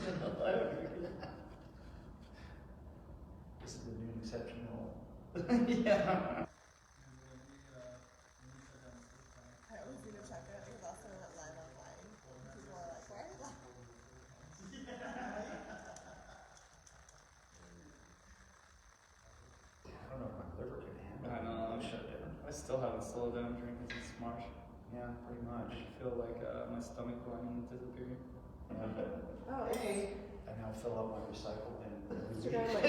This is the new exceptional. Yeah. I always need to check it because last time I went live online, people are like, why are you live? I don't know if my liver can handle it. I know, I'm shut down. I still haven't slowed down drinking since March. Yeah, pretty much. I feel like my stomach lining is disappearing. Yeah. Oh, hey. I now fill up my recycle bin. Mr. Guy, like,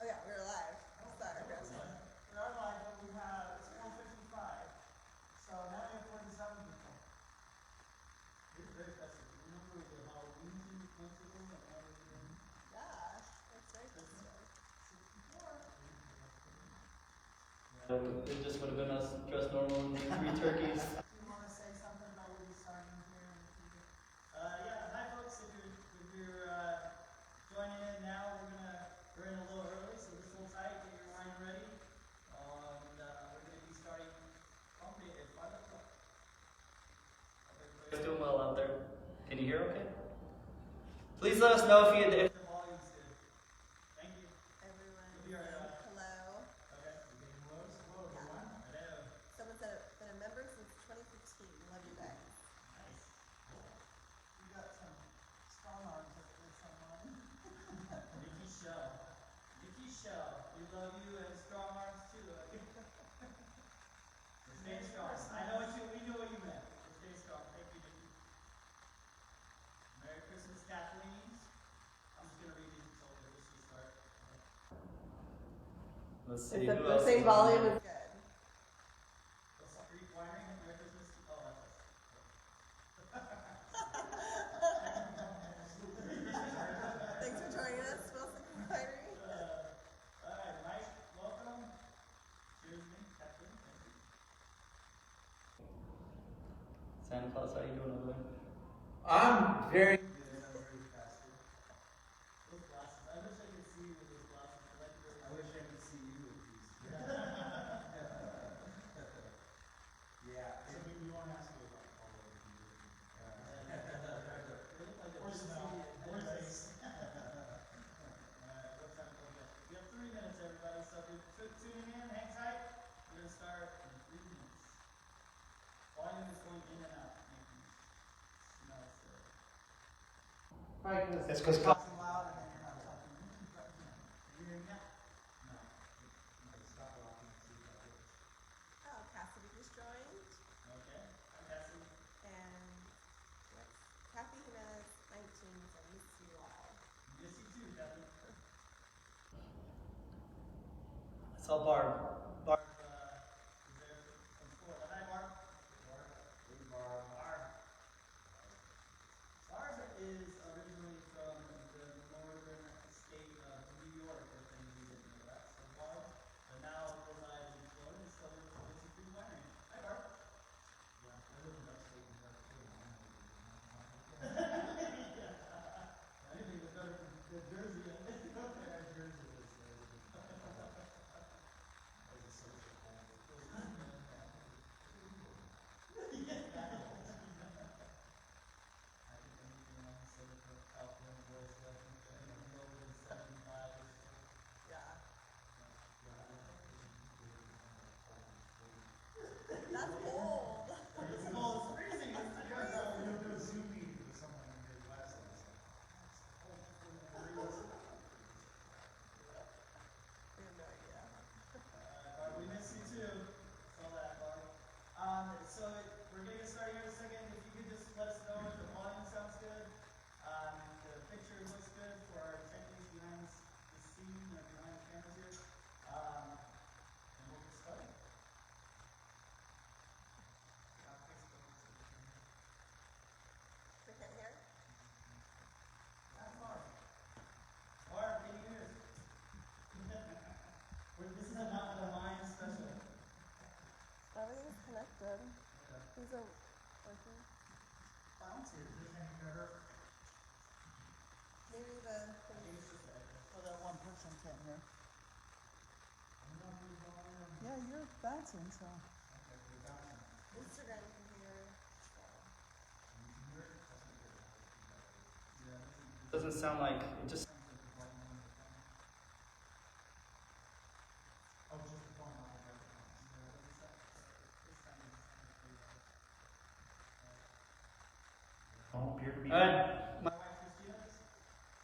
oh yeah, we're live. Sorry, guys. We're on live, but we have, it's 4:55, so now we have 47 people. It's very festive. Remember the Halloween 2 months ago and now we're doing Yeah, that's very good. 64? It just would have been us dressed normal and 3 turkeys. Do you want to say something about what we're starting here in the future? Yeah, hi folks, if you're joining in now, we're in a little early, so just hold tight, get your wine ready. And we're going to be starting promptly at 5 o'clock. It's doing well out there. Can you hear okay? Please let us know if The volume's good. Thank you. Everyone, You'll be right on. hello. Okay. Hello, everyone. Hello. Someone said been a member since 2015. Love you guys. Nice. We got some strong arms up there, someone. Nikki Shell. Nikki Shell. We love you and strong arms too. Stay strong. I know what we know what you meant. Stay strong. Thank you, Nikki. Merry Christmas, Kathleen. I'm just gonna read these until we start. Let's Is see. the Who else same is volume on? is good. What's up, Greek winery? Merry Christmas. Oh, that's us. Thanks for joining us, Wilson Inquiry. Alright, Mike, welcome. Cheers, me, Captain. Thank you. Santa Claus, how you doing over there? I'm very good. I'm very fasted. Those glasses. I wish I could see you with those glasses. I wish I could see you with these. Yeah. So you won't ask me about all of them. They look like a Or smell. Or taste. Alright, what time? Okay. We have 3 minutes, everybody. So if you're tuning in, hang tight. We're going to start in 3 minutes. Volume is going in and out. No, it's Right, that's because talking loud and then you're not talking. You hear me now? No. Stop walking. Oh, Cassidy just joined. Okay. Hi, Cassie. And yes, Kathy Jimenez, 19, so I miss you all. Yes, you too, Kathy. I saw Barb. Barb. Is there from school? Hi, Mark. Barb is originally from the northern state of New York, if any of you didn't know that. So Barb, but now resides in Florida, so it's a good winery. Hi, Barb. Yeah, I live in upstate New York too. Anything is better than Jersey. Jersey is a social home. I think anything on the Southern California boys left lower than 75 is Yeah. That's cold. it's cold, it's freezing. It's You'll do a Zoom meeting with someone in your class and it's We have no idea. Barb, we miss you too. Saw that, Barb. So we're going to get started here in a second. If you could just let us know if the volume sounds good. The picture looks good for our techniques behind the scene or behind the cameras here. And we'll get started. We can't hear? That's Barb. Barb, can you hear us? This is a not a line special. Everything's connected. These are working. Bounce here. Is this any better? Maybe the. So that one person can't hear. Yeah, you're bouncing, so. Instagram from here. It doesn't sound like it just. Don't appear to be. All right. My wife Christina.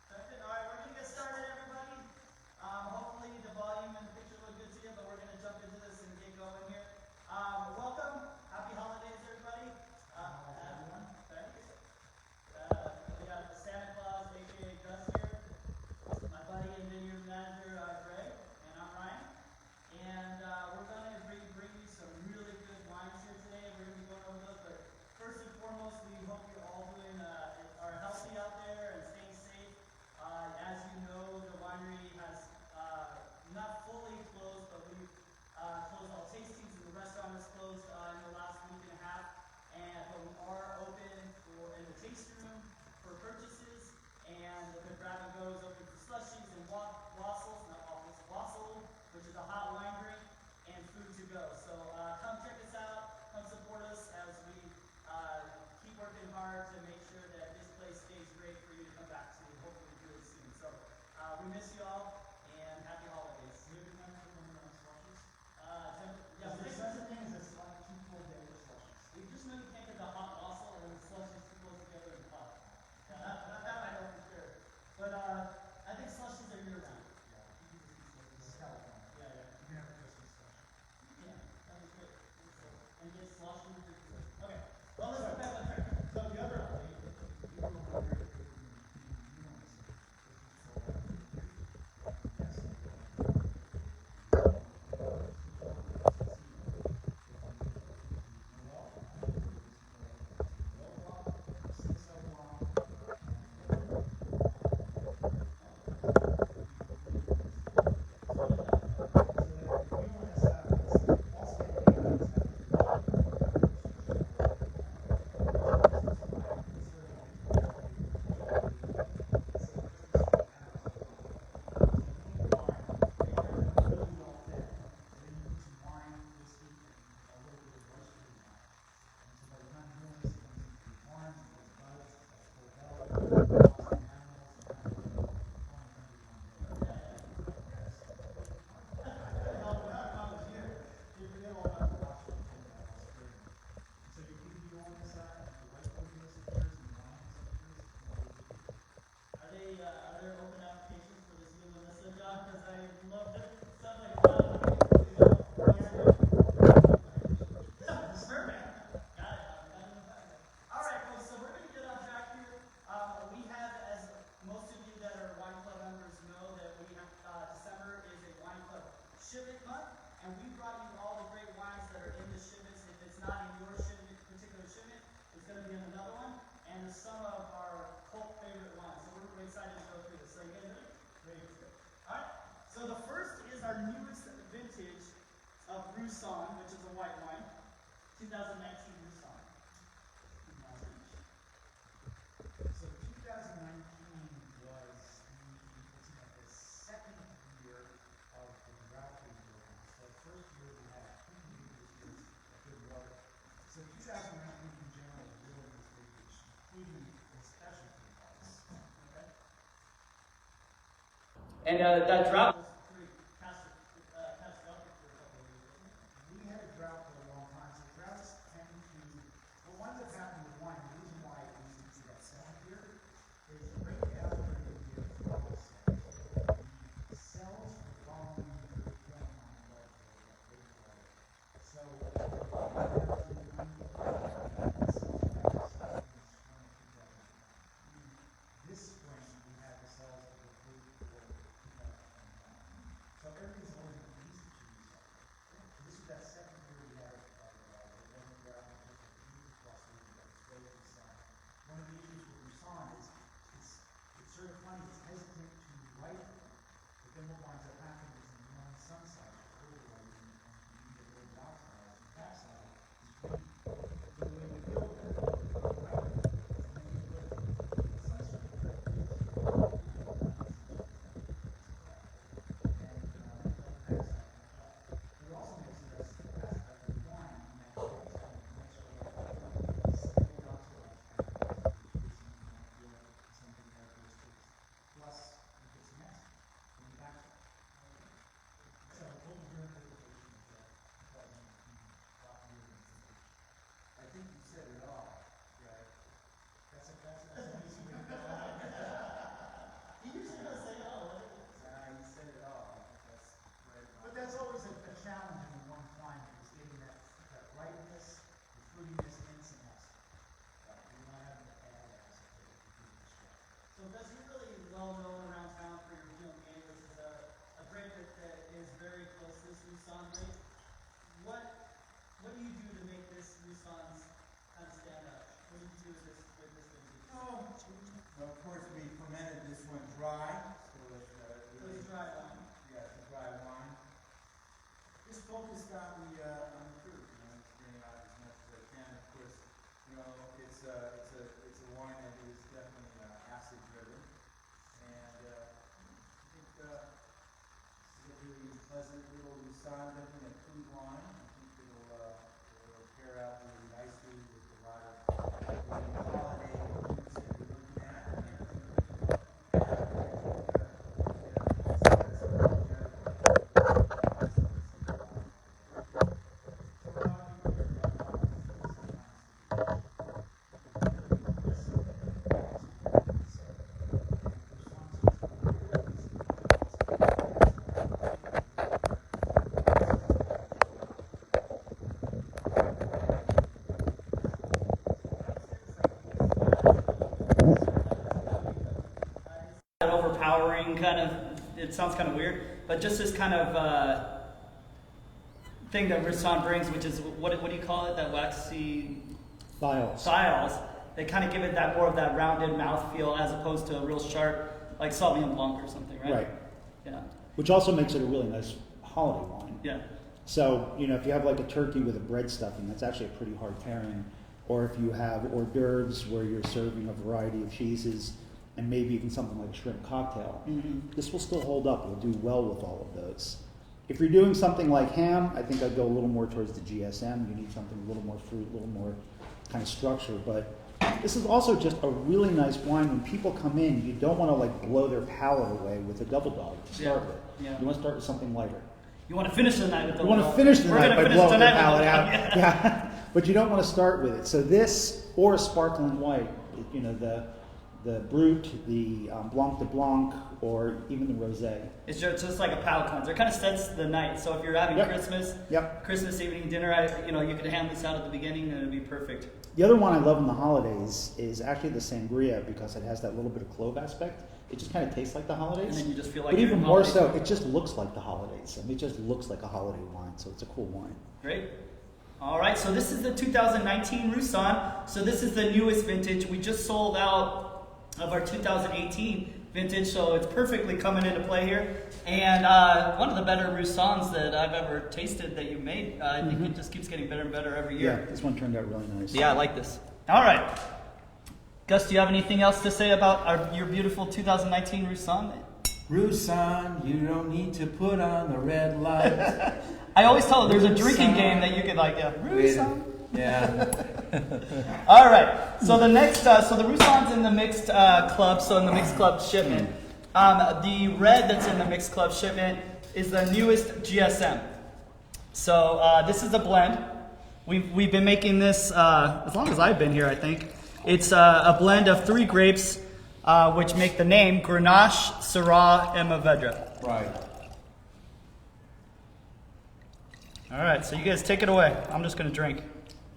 Second. All right, we're gonna get started, everybody. Hopefully the volume and the picture look good to you, but we're gonna jump into this and get going here. Welcome. Happy holidays, everybody. Everyone. Thanks. We got Santa Claus, aka Gus here. My buddy and vineyard manager, Greg, and I'm Ryan. And we're gonna bring you some really good wines here today. We're gonna be going over those, but first and foremost, we hope you're all doing are healthy out there and staying safe. As you know, the winery has not fully closed, but we've closed all tastings and the restaurant is closed in the last week and a half. But we are open in the tasting room for purchases, and the grab and go is open for slushies and wassels, not waffles, wassel, which is a hot wine drink, and food to go. So come check us out, come support us as we keep working hard to make sure that this place stays great for you to come back to, hopefully really soon. So we miss you all, and happy holidays. Yeah, There's such a thing as a slot, too cold day for slushies. we just know you can't get the hot wassel and the slushies too close together in the pot. That I know for sure. But I think slushies are year round. This is California. Yeah. You can have a Christmas slushie. Yeah, that was great. And get sloshy with your food. Okay. Well, let's go back on track. So the other update, you were over here, you want to say, yes. Are there open applications for this new Melissa job? Because I love it. Sounds like a lot of people. Perfect. Got it. All right, folks. So we're going to get on track here. We have, as most of you that are wine club members know, that we have December is a wine club shipment month, and we brought you all the great wines that are in the shipments. If it's not in your shipment, particular shipment, it's going to be in another one. And some of our cult favorite wines. So we're really excited to go through this. So you guys ready? Ready. All right. So the first is our newest vintage of Roussanne, which is a white wine. 2019 Roussanne. So 2019 was the second year of the drought program. So first year we had 2 years of good weather. So 2019 in general was really this vintage, including the specialty wines. Okay. And that drought. Was pretty catastrophic for a couple of years, wasn't it? We had a drought for a long time. So droughts tend to, well, one that's happened with wine, the reason why we see that second year is right after the year frost. The cells for the following year don't line up for the water. So this spring we had the cells that were approved for 2021. Roussanne's kind of stand out? What do you do with this vintage? Oh, well, of course, we fermented this one dry, so it's So it's dry wine. yeah, it's a dry wine. Just focused on the fruit, you know, just bring out as much as I can. Of course, you know, it's a wine that is definitely acid driven, and I think this is a really pleasant little Roussanne, definitely a fruit wine. I think it'll pair out really nicely with a lot of the holiday fruits that we're looking at. Overpowering kind of, it sounds kind of weird, but just this kind of thing that Roussanne brings, which is, what do you call it, that waxy thiols, they kind of give it that more of that rounded mouthfeel as opposed to a real sharp, like Sauvignon Blanc or something, right? Right. Yeah. Which also makes it a really nice holiday wine. Yeah. So, you know, if you have like a turkey with a bread stuffing, that's actually a pretty hard pairing. Or if you have hors d'oeuvres where you're serving a variety of cheeses and maybe even something like a shrimp cocktail, this will still hold up. You'll do well with all of those. If you're doing something like ham, I think I'd go a little more towards the GSM. You need something a little more fruit, a little more kind of structure. But this is also just a really nice wine. When people come in, you don't want to like blow their palate away with a double dog to start with. Yeah. You want to start with something lighter. You want to finish the night with the You want to finish the night by blowing their palate out. Yeah. Yeah. But you don't want to start with it. So this, or a sparkling white, you know, the Brut, the Blanc de Blanc, or even the Rosé. It's just like a palate cleanser. It kind of sets the night. So if you're having Christmas, Christmas evening dinner, you could hand this out at the beginning and it'd be perfect. The other one I love in the holidays is actually the sangria, because it has that little bit of clove aspect. It just kind of tastes like the holidays. And then you just feel like but you're even in more holiday so, season. it just looks like the holidays. I mean, it just looks like a holiday wine, so it's a cool wine. Great. All right, so this is the 2019 Roussanne. So this is the newest vintage. We just sold out of our 2018 vintage, so it's perfectly coming into play here. And one of the better Roussannes that I've ever tasted that you made. I think it just keeps getting better and better every year. Yeah, this one turned out really nice. Yeah, I like this. All right. Gus, do you have anything else to say about your beautiful 2019 Roussanne? Roussanne, you don't need to put on the red light. I always tell them there's a drinking game that you could Roussanne. Yeah. All right. So the next, so the Roussanne's in the mixed club. So in the mixed club shipment, the red that's in the mixed club shipment is the newest GSM. So this is a blend. We've been making this as long as I've been here, I think. It's a blend of 3 grapes, which make the name Grenache, Syrah, and Mourvedre. Right. All right, so you guys take it away. I'm just gonna drink.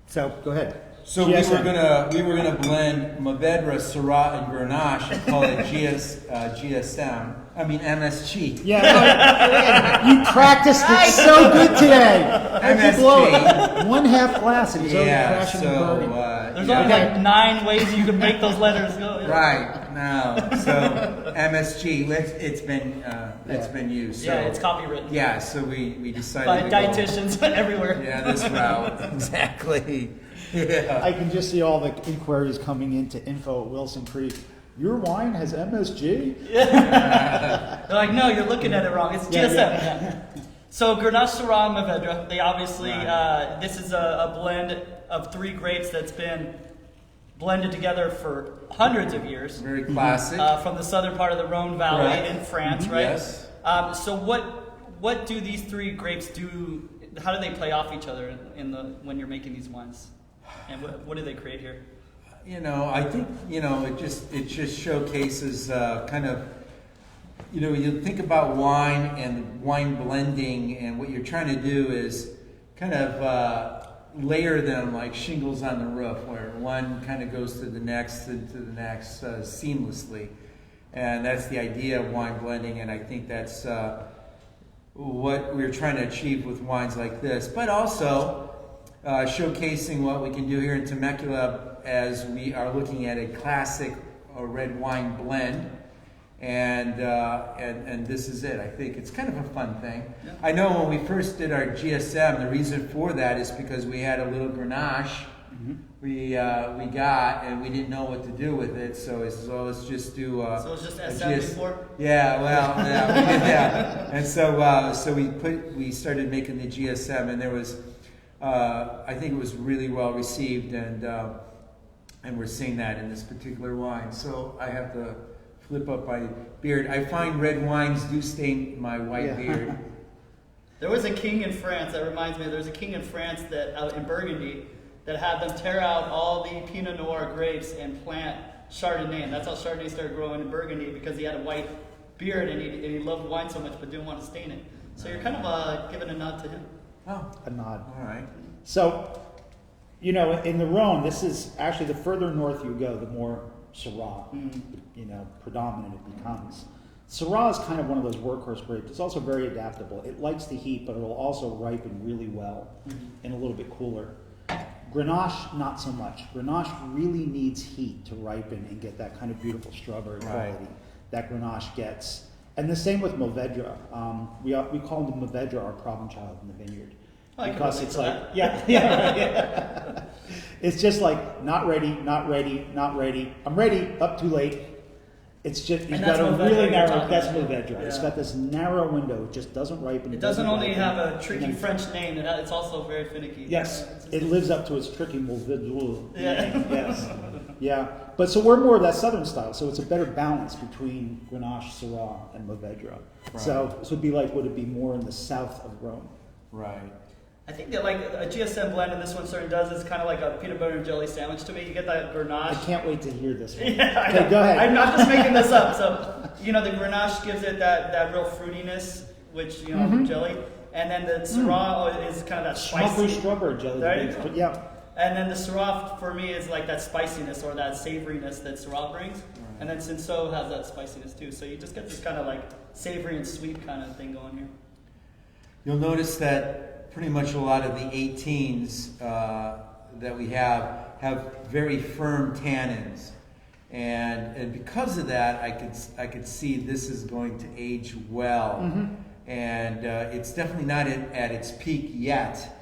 So go ahead. So GSM. we were gonna blend Mourvedre, Syrah, and Grenache and call it GSM. I mean MSG. Yeah, you practiced it so good today. MSG. Blow it. 1/2 glass and it's already Yeah. crashing and So burning. There's only like 9 ways you can make those letters go. Yeah. right now, so MSG. It's been used. So, Yeah, it's copywritten. Yeah, so we decided By to go, dietitians everywhere. yeah, this route exactly. Yeah. I can just see all the inquiries coming into info@Wilson Creek. Your wine has MSG? They're like, no, you're looking at it wrong. It's GSM. Yeah. So Grenache, Syrah, and Mourvedre. They obviously, this is a blend of 3 grapes that's been blended together for hundreds of years. Very classic. From the southern part of the Rhone Valley Correct. in France, right? Yes. So what do these 3 grapes do? How do they play off each other when you're making these wines? And what do they create here? I think it just showcases kind of you think about wine and wine blending, and what you're trying to do is kind of layer them like shingles on the roof, where one kind of goes to the next and to the next seamlessly, and that's the idea of wine blending. And I think that's what we're trying to achieve with wines like this, but also showcasing what we can do here in Temecula as we are looking at a classic red wine blend. And this is it. I think it's kind of a fun thing. Yeah. I know when we first did our GSM, the reason for that is because we had a little Grenache we got, and we didn't know what to do with it. So let's just do. So it's just a SM before? Yeah, well, yeah, we did that. And so we started making the GSM, and there was, I think it was really well received, and we're seeing that in this particular wine. So I have to flip up my beard. I find red wines do stain my white beard. There was a king in France, that reminds me, there was a king in France that out in Burgundy that had them tear out all the Pinot Noir grapes and plant Chardonnay. And that's how Chardonnay started growing in Burgundy, because he had a white beard and he loved wine so much but didn't want to stain it. So you're kind of giving a nod to him. Oh, A nod. all right. So, you know, in the Rhone, this is actually the further north you go, the more Syrah, you know, predominant it becomes. Syrah is kind of one of those workhorse grapes. It's also very adaptable. It likes the heat, but it'll also ripen really well and a little bit cooler. Grenache, not so much. Grenache really needs heat to ripen and get that kind of beautiful strawberry quality that Grenache gets. And the same with Mourvedre. We call the Mourvedre our problem child in the vineyard. Because it's like, yeah. It's just like, not ready, not ready, not ready. I'm ready, up too late. It's just, you've got a really narrow, that's Mourvedre. Yeah. It's got this narrow window, it just doesn't ripen. It doesn't only ripen. have a tricky And then- French name, it's also very finicky. Yes, it lives up to its tricky Mourvedre. Yeah. Yes. Yeah. But so we're more of that southern style, so it's a better balance between Grenache, Syrah, and Mourvedre. Right. So this would be like, would it be more in the south of Rome? Right. I think that like a GSM blend, and this one certainly does, is kind of like a peanut butter and jelly sandwich to me. You get that Grenache. I can't wait to hear this one. Yeah, I Okay, know. go ahead. I'm not just making this up. So, you know, the Grenache gives it that real fruitiness, which, you know, jelly. And then the Syrah is kind of that Smoky spicy. strawberry jelly. There you beans, go. but yeah. And then the Syrah, for me, is like that spiciness or that savoriness that Syrah brings. And then Cinsault has that spiciness too. So you just get this kind of like savory and sweet kind of thing going here. You'll notice that pretty much a lot of the 18s that we have very firm tannins, and because of that, I could see this is going to age well, and it's definitely not at its peak yet.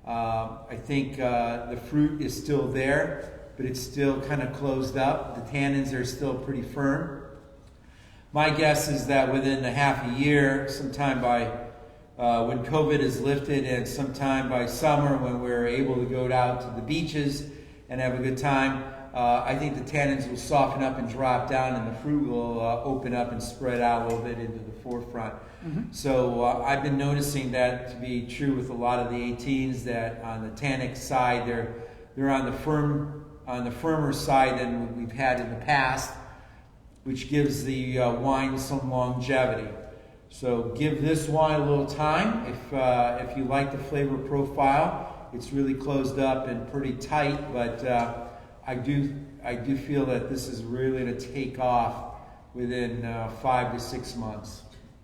I think the fruit is still there, but it's still kind of closed up. The tannins are still pretty firm. My guess is that within a half a year, sometime by when COVID is lifted, and sometime by summer when we're able to go out to the beaches and have a good time, I think the tannins will soften up and drop down, and the fruit will open up and spread out a little bit into the forefront. So I've been noticing that to be true with a lot of the 18s, that on the tannic side, they're on the firmer side than we've had in the past, which gives the wine some longevity. So give this wine a little time. If you like the flavor profile, it's really closed up and pretty tight, but I do feel that this is really going to take off within 5 to 6 months.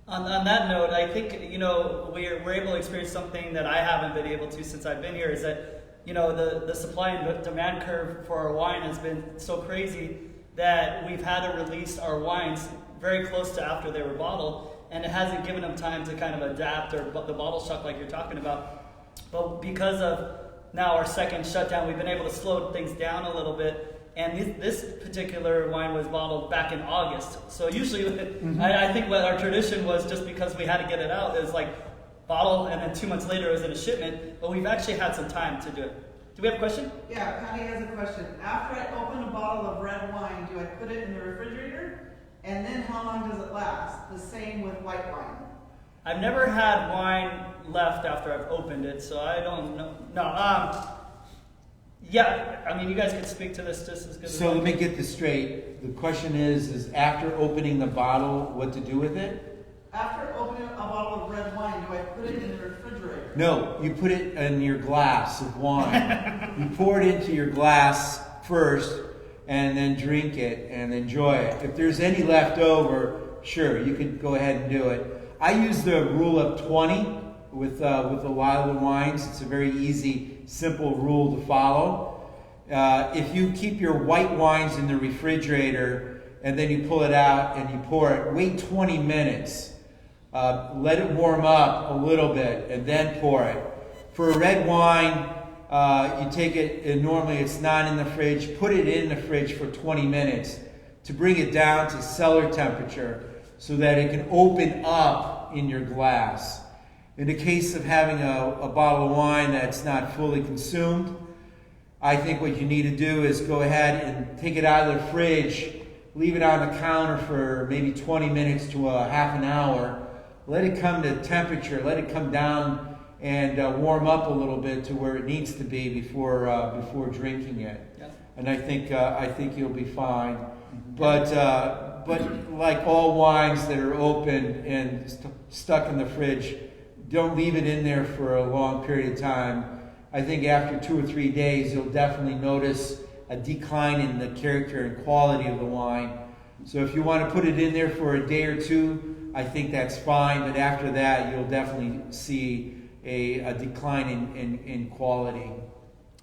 On that note, I think, you know, we're able to experience something that I haven't been able to since I've been here, is that, you know, the supply and demand curve for our wine has been so crazy that we've had to release our wines very close to after they were bottled, and it hasn't given them time to kind of adapt, or the bottle shock like you're talking about. But because of now our second shutdown, we've been able to slow things down a little bit. And this particular wine was bottled back in August. So usually, I think what our tradition was, just because we had to get it out, is like bottle, and then 2 months later it was in a shipment. But we've actually had some time to do it. Do we have a question? Yeah, Patty has a question. After I open a bottle of red wine, do I put it in the refrigerator? And then how long does it last? The same with white wine. I've never had wine left after I've opened it, so I don't know. No, yeah, I mean, you guys can speak to this just as good as So I let me can. get this straight. The question is after opening the bottle, what to do with it? After opening a bottle of red wine, do I put it in the refrigerator? No, you put it in your glass of wine. You pour it into your glass first, and then drink it and enjoy it. If there's any left over, sure, you can go ahead and do it. I use the rule of 20, with a lot of the wines. It's a very easy, simple rule to follow. If you keep your white wines in the refrigerator and then you pull it out and you pour it, wait 20 minutes. Let it warm up a little bit and then pour it. For a red wine, you take it, and normally it's not in the fridge, put it in the fridge for 20 minutes to bring it down to cellar temperature so that it can open up in your glass. In the case of having a bottle of wine that's not fully consumed, I think what you need to do is go ahead and take it out of the fridge, leave it on the counter for maybe 20 minutes to a half an hour, let it come to temperature, let it come down and warm up a little bit to where it needs to be before drinking it. Yeah. And I think you'll be fine. But like all wines that are open and stuck in the fridge, don't leave it in there for a long period of time. I think after 2 or 3 days, you'll definitely notice a decline in the character and quality of the wine. So if you want to put it in there for a day or two, I think that's fine. But after that, you'll definitely see a decline in quality.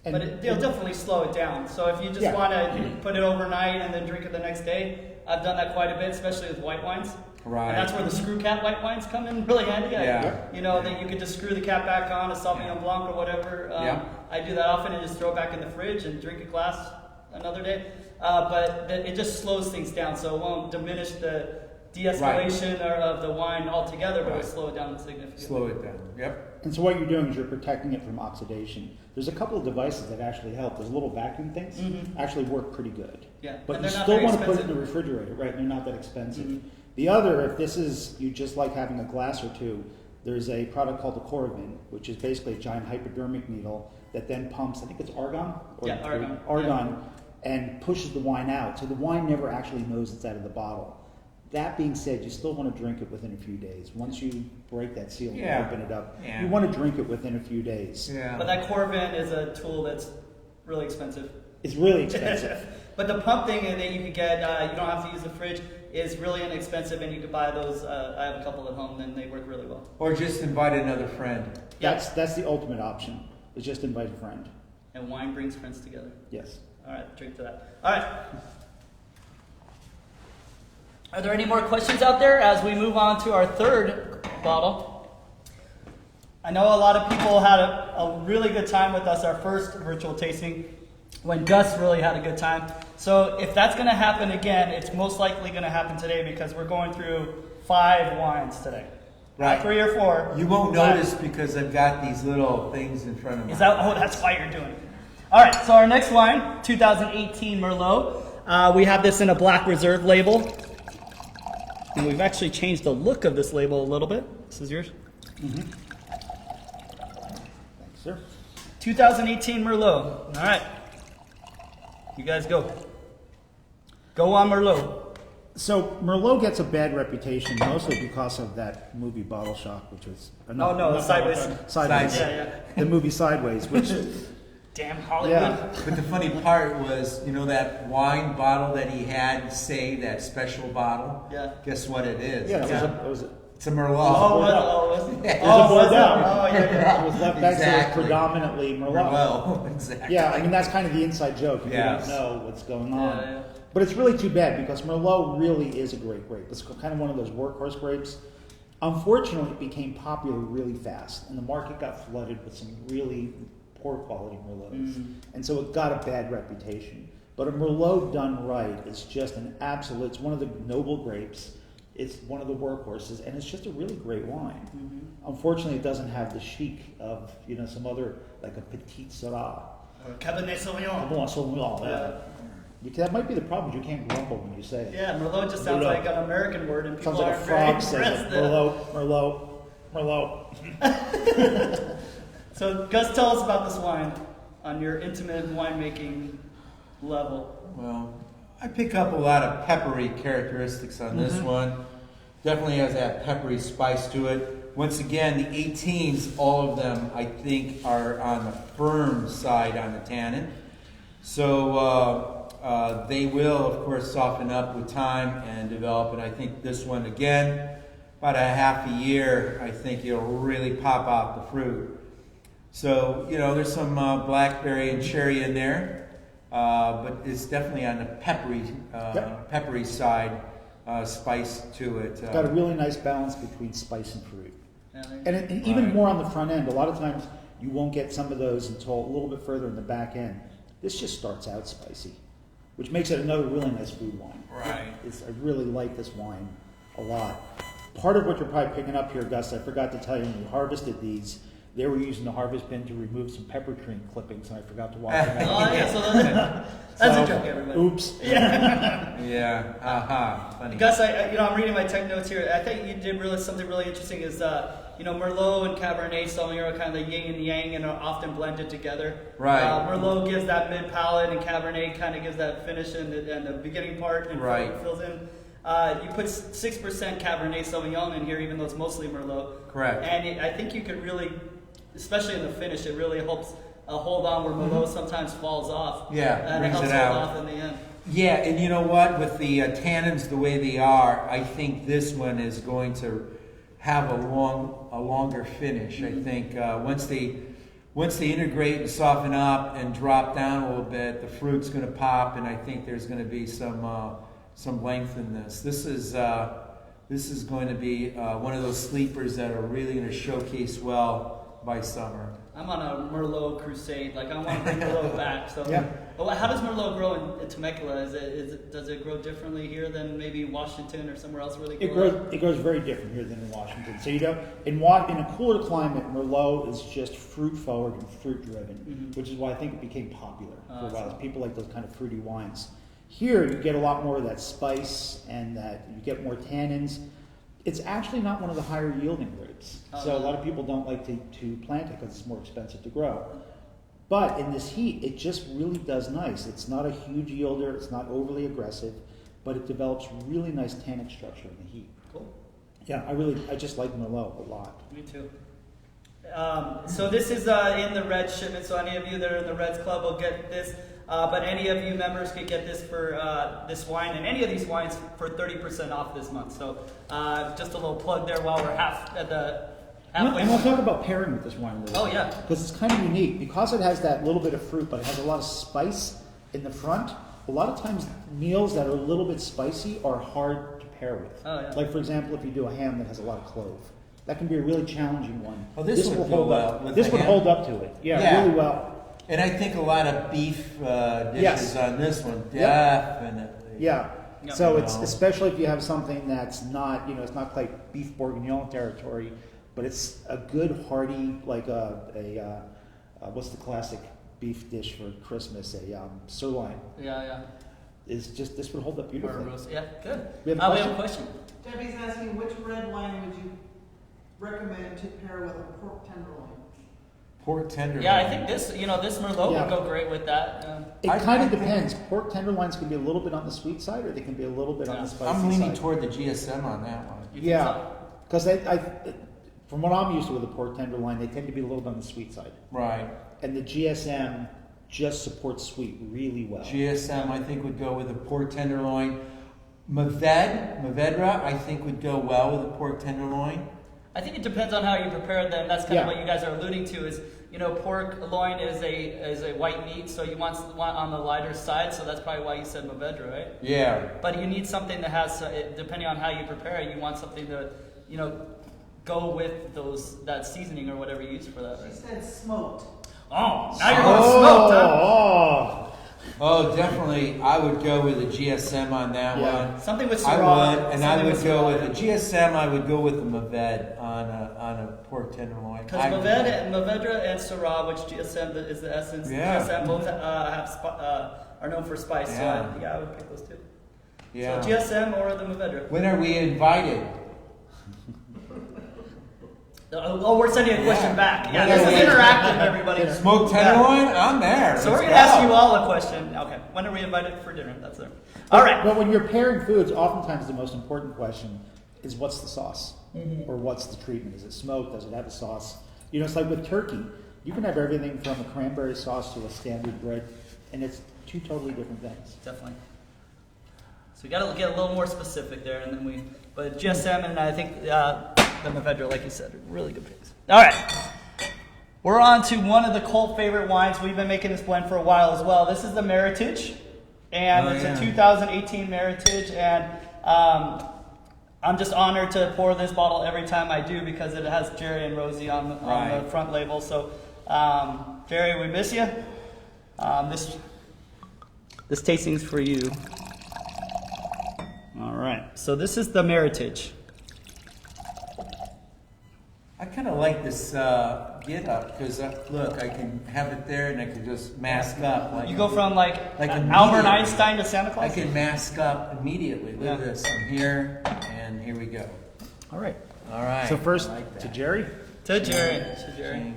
And But they'll definitely slow it down. So if you just want to put it overnight and then drink it the next day, I've done that quite a bit, especially with white wines. Right. And that's where the screw cap white wines come in really handy. Yeah. You know, that you could just screw the cap back on, a Sauvignon Blanc or whatever. I do that often and just throw it back in the fridge and drink a glass another day. But it just slows things down, so it won't diminish the de-escalation of the wine altogether, but it'll slow it down significantly. Slow it down. Yep. And so what you're doing is you're protecting it from oxidation. There's a couple of devices that actually help. Those little vacuum things actually work pretty good. Yeah, But and you they're not still very want to put it in expensive. the refrigerator, right? They're not that expensive. The other, if this is, you just like having a glass or two, there's a product called the Coravin, which is basically a giant hypodermic needle that then pumps, I think it's argon? Argon. Argon, and pushes the wine out. So the wine never actually knows it's out of the bottle. That being said, you still want to drink it within a few days. Once you break that seal and open it up, you want to drink it within a few days. Yeah. But that Coravin is a tool that's really expensive. It's really expensive. But the pump thing that you can get, you don't have to use the fridge, is really inexpensive, and you can buy those. I have a couple at home, and they work really well. Or just invite another friend. That's the ultimate option, is just invite a friend. And wine brings friends together. Yes. All right, drink to that. All right. Are there any more questions out there as we move on to our third bottle? I know a lot of people had a really good time with us, our first virtual tasting, when Gus really had a good time. So if that's going to happen again, it's most likely going to happen today because we're going through 5 wines today. Right. Not 3 or 4. You won't notice because I've got these little things in front of me. That's why you're doing it. All right, so our next wine, 2018 Merlot. We have this in a black reserve label. And we've actually changed the look of this label a little bit. This is yours. Thanks, sir. 2018 Merlot. All right. You guys go. Go on Merlot. So Merlot gets a bad reputation mostly because of that movie Bottle Shock, which was Sideways. Sideways. Yeah. The movie Sideways, which Damn Hollywood. But the funny part was, that wine bottle that he had saved, that special bottle. Yeah. Guess what it is? it was It's a Merlot. Was it? It was a was it? Bordeaux. Oh, yeah. It was left back, so it Exactly. was predominantly Merlot. Merlot, exactly. Yeah, I mean that's kind of the inside joke. You Yes. don't know what's going on. Yeah. But it's really too bad because Merlot really is a great grape. It's kind of one of those workhorse grapes. Unfortunately, it became popular really fast, and the market got flooded with some really poor quality Merlots. And so it got a bad reputation. But a Merlot done right is just an absolute, it's one of the noble grapes. It's one of the workhorses, and it's just a really great wine. Unfortunately, it doesn't have the chic of, some other, like a Petite Syrah. Or Cabernet Sauvignon. Bon Sauvignon, that might be the problem. You can't grumble when you say it. Yeah, Merlot just sounds like an American word, and people Sounds like aren't a very frog says impressed. it. Merlot. So, Gus, tell us about this wine on your intimate winemaking level. Well, I pick up a lot of peppery characteristics on this one. Definitely has that peppery spice to it. Once again, the 18s, all of them, I think, are on the firm side on the tannin. So they will, of course, soften up with time and develop. And I think this one, again, about a half a year, I think it'll really pop out the fruit. So, you know, there's some blackberry and cherry in there, but it's definitely on the peppery side, spice to it. It's got a really nice balance between spice and fruit. Yeah, And even more on the front end. A lot of times you won't get some of those until a little bit further in the back end. This just starts out spicy, which makes it another really nice food wine. Right. I really like this wine a lot. Part of what you're probably picking up here, Gus, I forgot to tell you, when we harvested these, they were using the harvest bin to remove some pepper tree clippings, and I forgot to wash them out. Oh yeah, so that's a joke, everybody. Oops. Yeah. Funny. Gus, I'm reading my tech notes here. I think you did realize something really interesting is, Merlot and Cabernet Sauvignon are kind of the yin and yang and are often blended together. Right. Merlot gives that mid palate, and Cabernet kind of gives that finish and the beginning part, and Right. fills in. You put 6% Cabernet Sauvignon in here, even though it's mostly Merlot. Correct. And I think you could really, especially in the finish, it really helps hold on where Merlot sometimes falls off. Yeah, and brings it helps it out. hold off in the end. Yeah, and you know what? With the tannins the way they are, I think this one is going to have a longer finish. I think once they integrate and soften up and drop down a little bit, the fruit's going to pop, and I think there's going to be some length in this. This is going to be one of those sleepers that are really going to showcase well by summer. I'm on a Merlot crusade. Like, I want to bring Merlot back. So, Yeah. Well, how does Merlot grow in Temecula? Does it grow differently here than maybe Washington or somewhere else where they grow? It grows very different here than in Washington. So in a cooler climate, Merlot is just fruit forward and fruit driven, which is why I think it became popular for a while. People like those kind of fruity wines. Here you get a lot more of that spice and that you get more tannins. It's actually not one of the higher yielding grapes. So a lot of people don't like to plant it because it's more expensive to grow. But in this heat, it just really does nice. It's not a huge yielder, it's not overly aggressive, but it develops really nice tannic structure in the heat. Cool. Yeah, I just like Merlot a lot. Me too. So this is in the red shipment, so any of you that are in the Reds Club will get this. But any of you members can get this for this wine and any of these wines for 30% off this month. So just a little plug there while we're halfway. And we'll talk about pairing with this wine a little Oh bit. yeah. Because it's kind of unique. Because it has that little bit of fruit, but it has a lot of spice in the front. A lot of times meals that are a little bit spicy are hard to pair with. Oh, yeah. Like, for example, if you do a ham that has a lot of clove. That can be a really challenging one. Oh, this would will go hold well up. with This the would ham. hold up to it. Yeah, really well. And I think a lot of beef dishes Yes. on this one, Yep. definitely. Yeah. Yeah. So it's Wow. especially if you have something that's not, it's not quite beef bourguignon territory, but it's a good hearty, like what's the classic beef dish for Christmas? A sirloin. Yeah. This would hold up Or a beautifully. roast. Yeah, good. We have a We have a question. Debbie's asking, which red wine would you recommend to pair with a pork tenderloin? Pork tenderloin. Yeah, I think this Merlot Yeah. would go great with that. It I kind of think- depends. Pork tenderloins can be a little bit on the sweet side, or they can be a little bit on the spicy I'm leaning side. toward the GSM on that one. You think Yeah, so? because from what I'm used to with a pork tenderloin, they tend to be a little bit on the sweet side, Right. and the GSM just supports sweet really well. GSM, I think, would go with a pork tenderloin. Movedra, I think, would go well with a pork tenderloin. I think it depends on how you prepare them. That's kind of Yeah. what you guys are alluding to. Is pork loin is a white meat, so you want on the lighter side. So that's probably why you said Movedra, right? Yeah. But you need something that has, depending on how you prepare it, you want something to, go with that seasoning or whatever you use for that. She Right? said smoked. Oh, now you're going smoked, huh? Oh, Oh, definitely. I would go with a GSM on that Yeah. one. Something with I Syrah. would, and something I would with go Syrah. with a GSM. I would go with the Movet on a pork tenderloin. Because I- Movedra and Syrah, which GSM is the essence, Yeah. GSM both are known for spice. Yeah. So I would pick those two. Yeah. So GSM or the Movedra. When are we invited? Oh, we're sending a question Yeah. back. Yeah, Yeah, this is yeah. interactive, everybody. Smoked Yeah. tenderloin? I'm there. So we're Let's gonna ask go. you all a question. Okay, when are we invited for dinner? That's there. All right. But when you're pairing foods, oftentimes the most important question is what's the sauce, or what's the treatment? Is it smoked? Does it have a sauce? It's like with turkey. You can have everything from a cranberry sauce to a standard bread, and it's two totally different things. Definitely. So we got to get a little more specific there, and then but GSM and I think the Meritage, like you said, are really good picks. All right. We're on to one of the cult favorite wines. We've been making this blend for a while as well. This is the Meritage, and it's a 2018 Meritage, and I'm just honored to pour this bottle every time I do because it has Jerry and Rosie on the front label. So, Jerry, we miss you. This tasting's for you. All right. So this is the Meritage. I kind of like this get up because look, I can have it there and I can just mask up. Like You go from like Albert immediately. Einstein to Santa I Claus? can mask up immediately. Look Yeah. at this. I'm here, and here we go. All right. All right. So first I like to that. Jerry. To Jerry. To Jerry.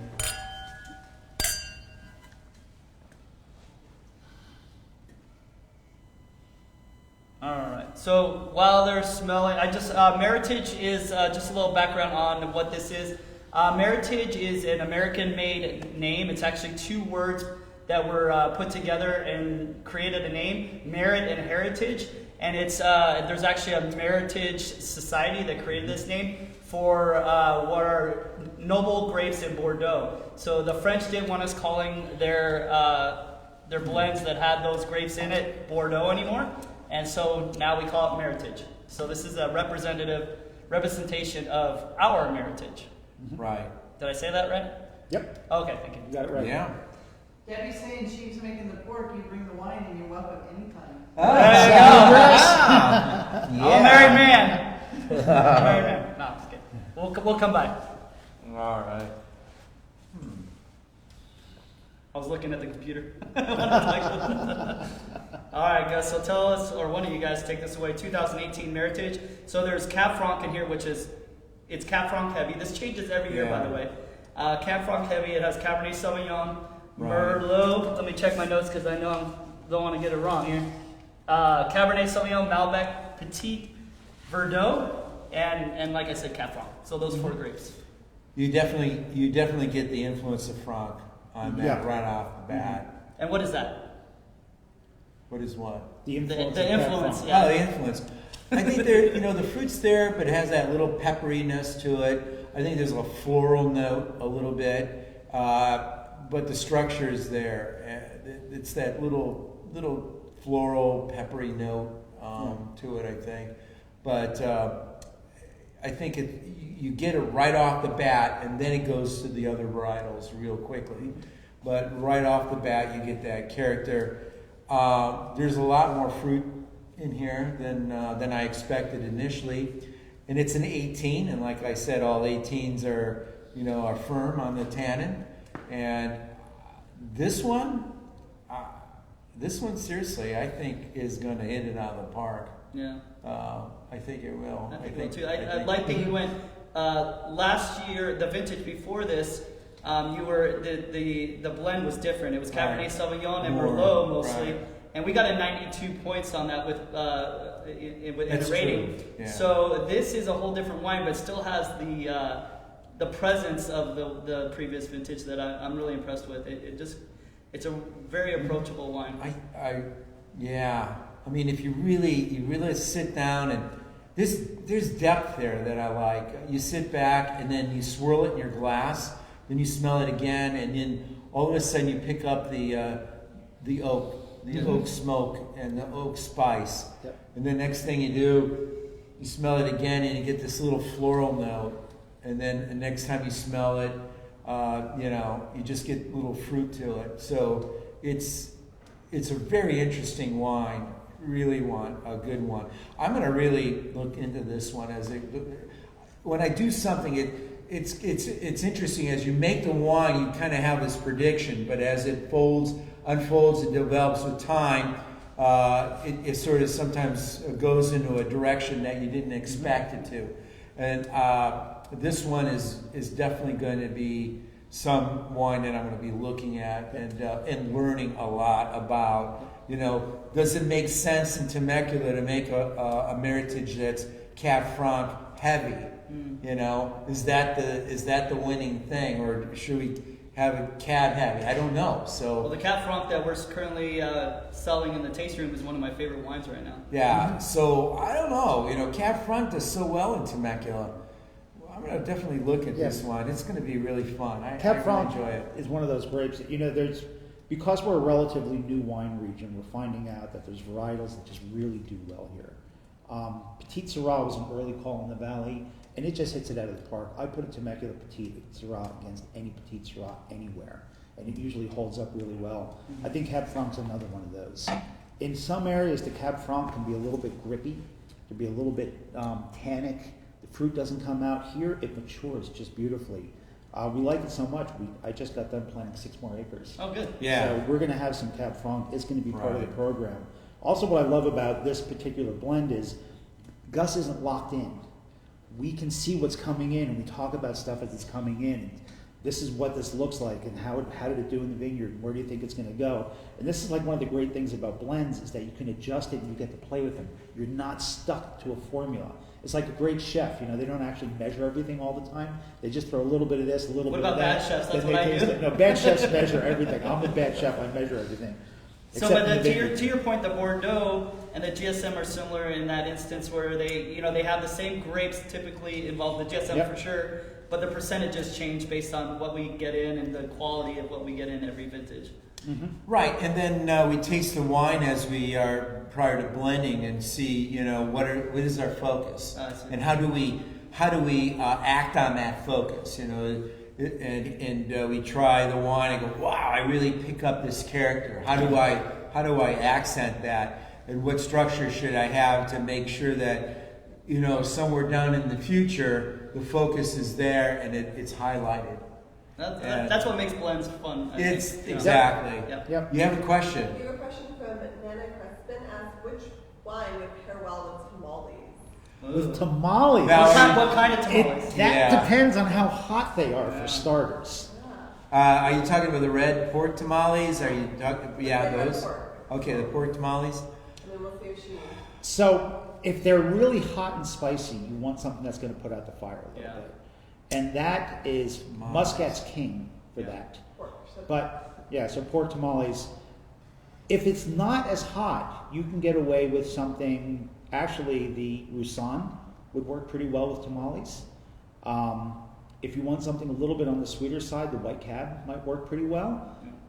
All right. So while they're smelling, Meritage is just a little background on what this is. Meritage is an American-made name. It's actually two words that were put together and created a name, merit and heritage. And it's there's actually a Meritage Society that created this name for what are noble grapes in Bordeaux. So the French didn't want us calling their blends that had those grapes in it Bordeaux anymore. And so now we call it Meritage. So this is a representation of our Meritage. Right. Did I say that right? Yep. Okay, thank you. You got it right. Yeah. Debbie's saying she's making the pork, you bring the wine, and you're welcome anytime. There you go. I'm a married man. Married man. No, I'm just kidding. We'll come by. All right. I was looking at the computer. All right, guys. So tell us, or one of you guys, take this away. 2018 Meritage. So there's Cab Franc in here, which is it's Cab Franc heavy. This changes every year, by the way. Cab Franc heavy. It has Cabernet Sauvignon, Merlot. Let me check my notes because I know I don't want to get it wrong here. Cabernet Sauvignon, Malbec, Petit Verdot, and like I said, Cab Franc. So those four grapes. You definitely get the influence of Franc on that right off the bat. And what is that? What is what? The influence. The of influence, Cab yeah. Oh, the influence. I think there, the fruit's there, but it has that little pepperiness to it. I think there's a floral note a little bit, but the structure is there. It's that little floral, peppery note to it, I think. But I think you get it right off the bat, and then it goes to the other varietals real quickly. But right off the bat, you get that character. There's a lot more fruit in here than I expected initially, and it's an 18. And like I said, all 18s are firm on the tannin. And this one seriously, I think is going to hit it out of the park. Yeah. I think it will. I think too. I like that you went last year. The vintage before this, you were the blend was different. It was Cabernet Sauvignon and Merlot mostly, and we got a 92 points on that with in the rating. Yeah. So this is a whole different wine, but still has the presence of the previous vintage that I'm really impressed with. It's a very approachable wine. I mean, if you really sit down and there's depth there that I like. You sit back and then you swirl it in your glass, then you smell it again, and then all of a sudden you pick up the oak smoke and the oak spice. Yep. And the next thing you do, you smell it again and you get this little floral note. And then the next time you smell it, you just get a little fruit to it. So it's a very interesting wine. Really want a good one. I'm going to really look into this one when I do something. It's interesting as you make the wine. You kind of have this prediction, but as it unfolds, and develops with time, it sort of sometimes goes into a direction that you didn't expect it to. And this one is definitely going to be some wine that I'm going to be looking at and learning a lot about. Does it make sense in Temecula to make a Meritage that's Cab Franc heavy? Is that the winning thing, or should we have a cab heavy. I don't know. Well, So the Cab Franc that we're currently selling in the tasting room is one of my favorite wines right now. yeah. So I don't know. You know, Cab Franc does so well in Temecula. Well, I'm gonna definitely look at this one. It's gonna be really fun. I Cab really Franc enjoy it. is one of those grapes that, because we're a relatively new wine region, we're finding out that there's varietals that just really do well here. Petite Syrah was an early call in the valley, and it just hits it out of the park. I put a Temecula Petite Syrah against any Petite Syrah anywhere, and it usually holds up really well. I think Cab Franc's another one of those. In some areas, the Cab Franc can be a little bit grippy, can be a little bit tannic. The fruit doesn't come out. Here, it matures just beautifully. We like it so much, I just got done planting 6 more acres. Oh, good. Yeah. So we're going to have some Cab Franc. It's going to be part of the Right. program. Also, what I love about this particular blend is Gus isn't locked in. We can see what's coming in, and we talk about stuff as it's coming in. And this is what this looks like, and how did it do in the vineyard, and where do you think it's going to go? And this is like one of the great things about blends is that you can adjust it and you get to play with them. You're not stuck to a formula. It's like a great chef, they don't actually measure everything all the time. They just throw a little bit of this, a little What bit of about that. bad chefs? That's then what they I taste do. it. No, bad chefs measure everything. I'm a bad chef, I measure everything. So, Except but in the to vineyard. your point, the Bordeaux and the GSM are similar in that instance where they have the same grapes typically involved. The GSM Yep. for sure, but the percentages change based on what we get in and the quality of what we get in every vintage. Right, and then we taste the wine as we are prior to blending and see, what is our focus, I see. and how do we act on that focus, and we try the wine and go, wow, I really pick up this character. How do I accent that, and what structure should I have to make sure that, somewhere down in the future the focus is there and it's highlighted. That's what makes blends fun. I It's think, exactly. Yep. Yep. You have a question? We have a question from Nana Crespin asked which wine would pair well with tamales. With tamales. Now- What kind of tamales? That Yeah. depends on how hot they are for starters. Are you talking about the red pork tamales? Are you talking? Yeah, Red those. pork. Okay, the pork tamales. And then we'll see if she. So if they're really hot and spicy, you want something that's going to put out the fire a little Yeah. bit. And that is Muscat's king for Yeah. that. Pork. So But yeah, so pork tamales. If it's not as hot, you can get away with something. Actually, the Roussanne would work pretty well with tamales. If you want something a little bit on the sweeter side, the white cab might work pretty well.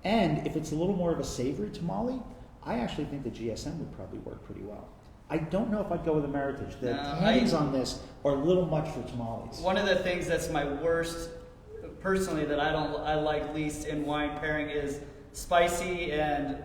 And if it's a little more of a savory tamale, I actually think the GSM would probably work pretty well. I don't know if I'd go with the Meritage. The No, tannins on this are a little much for tamales. One of the things that's my worst, personally, that I like least in wine pairing is spicy and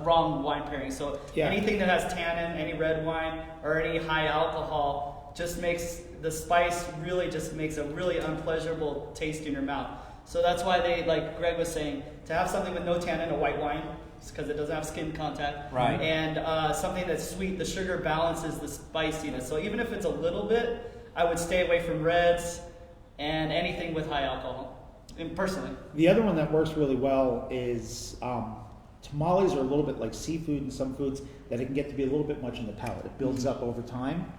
wrong wine pairing. So Yeah. anything that has tannin, any red wine or any high alcohol, just makes the spice just makes a really unpleasurable taste in your mouth. So that's why they, like Greg was saying, to have something with no tannin, a white wine, because it doesn't have skin contact. Right. And something that's sweet, the sugar balances the spiciness. So even if it's a little bit, I would stay away from reds and anything with high alcohol, and personally. The other one that works really well is tamales are a little bit like seafood and some foods that it can get to be a little bit much in the palate. It builds up over time.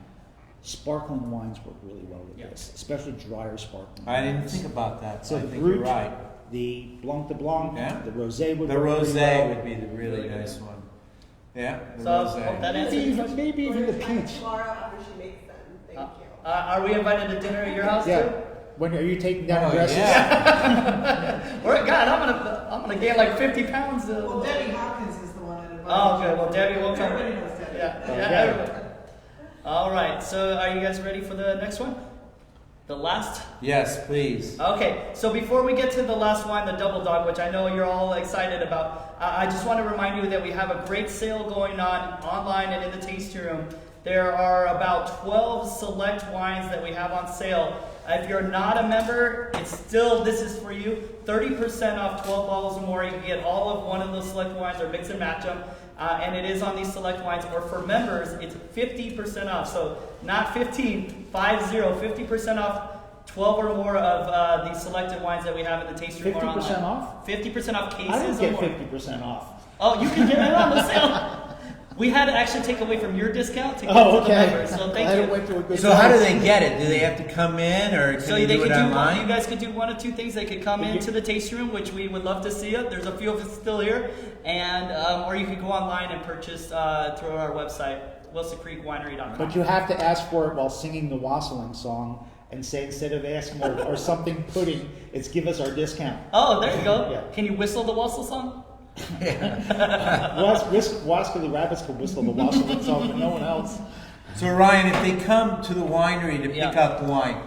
Sparkling wines work really well with Yeah. this, especially drier sparkling I didn't wines. think about that. So I the think Brut, you're right. the Blanc de Blanc, Yeah. the Rosé would The work pretty rosé well. would be the really Really nice good. one. Yeah, the So I hope that rosé. answers your question. Maybe even We're the gonna try it peach. tomorrow after she makes them. Thank you. Are we invited to dinner at your house Yeah. too? When are you taking down Oh, dresses? yeah. God, I'm gonna gain like 50 pounds. Well, Debbie Hopkins is the one that invited Oh, you. okay. Well, Debbie will come. Everybody knows Debbie. Yeah. Okay. Everybody. All right. So, are you guys ready for the next one? The last. Yes, please. Okay. So before we get to the last wine, the Double Dog, which I know you're all excited about, I just want to remind you that we have a great sale going on online and in the tasting room. There are about 12 select wines that we have on sale. If you're not a member, this is for you. 30% off 12 bottles or more. You can get all of one of those select wines or mix and match them. And it is on these select wines. Or for members, it's 50% off. So not 15, 50% off 12 or more of these selected wines that we have in the tasting room. 50% online. off? 50% off I cases don't or get more. 50% off. Oh, you can get it on the sale. We had to actually take away from your discount to give Oh, to the okay. members, so Glad thank it you. went to a good So how do price. they get it? Do they have to come in, or can So they they do could it do online? you guys could do one of two things. They could come into the tasting room, which we would love to see it. There's a few of us still here, and or you could go online and purchase through our website, WilsonCreekWinery.com. But you have to ask for it while singing the wassailing song and say, instead of asking or something pudding, it's give us our discount. Oh, there you go. Yeah. Can you whistle the wassail song? Wasker the rabbits can whistle the wassailing song, but no one else. So Ryan, if they come to the winery to pick Yeah. up wine,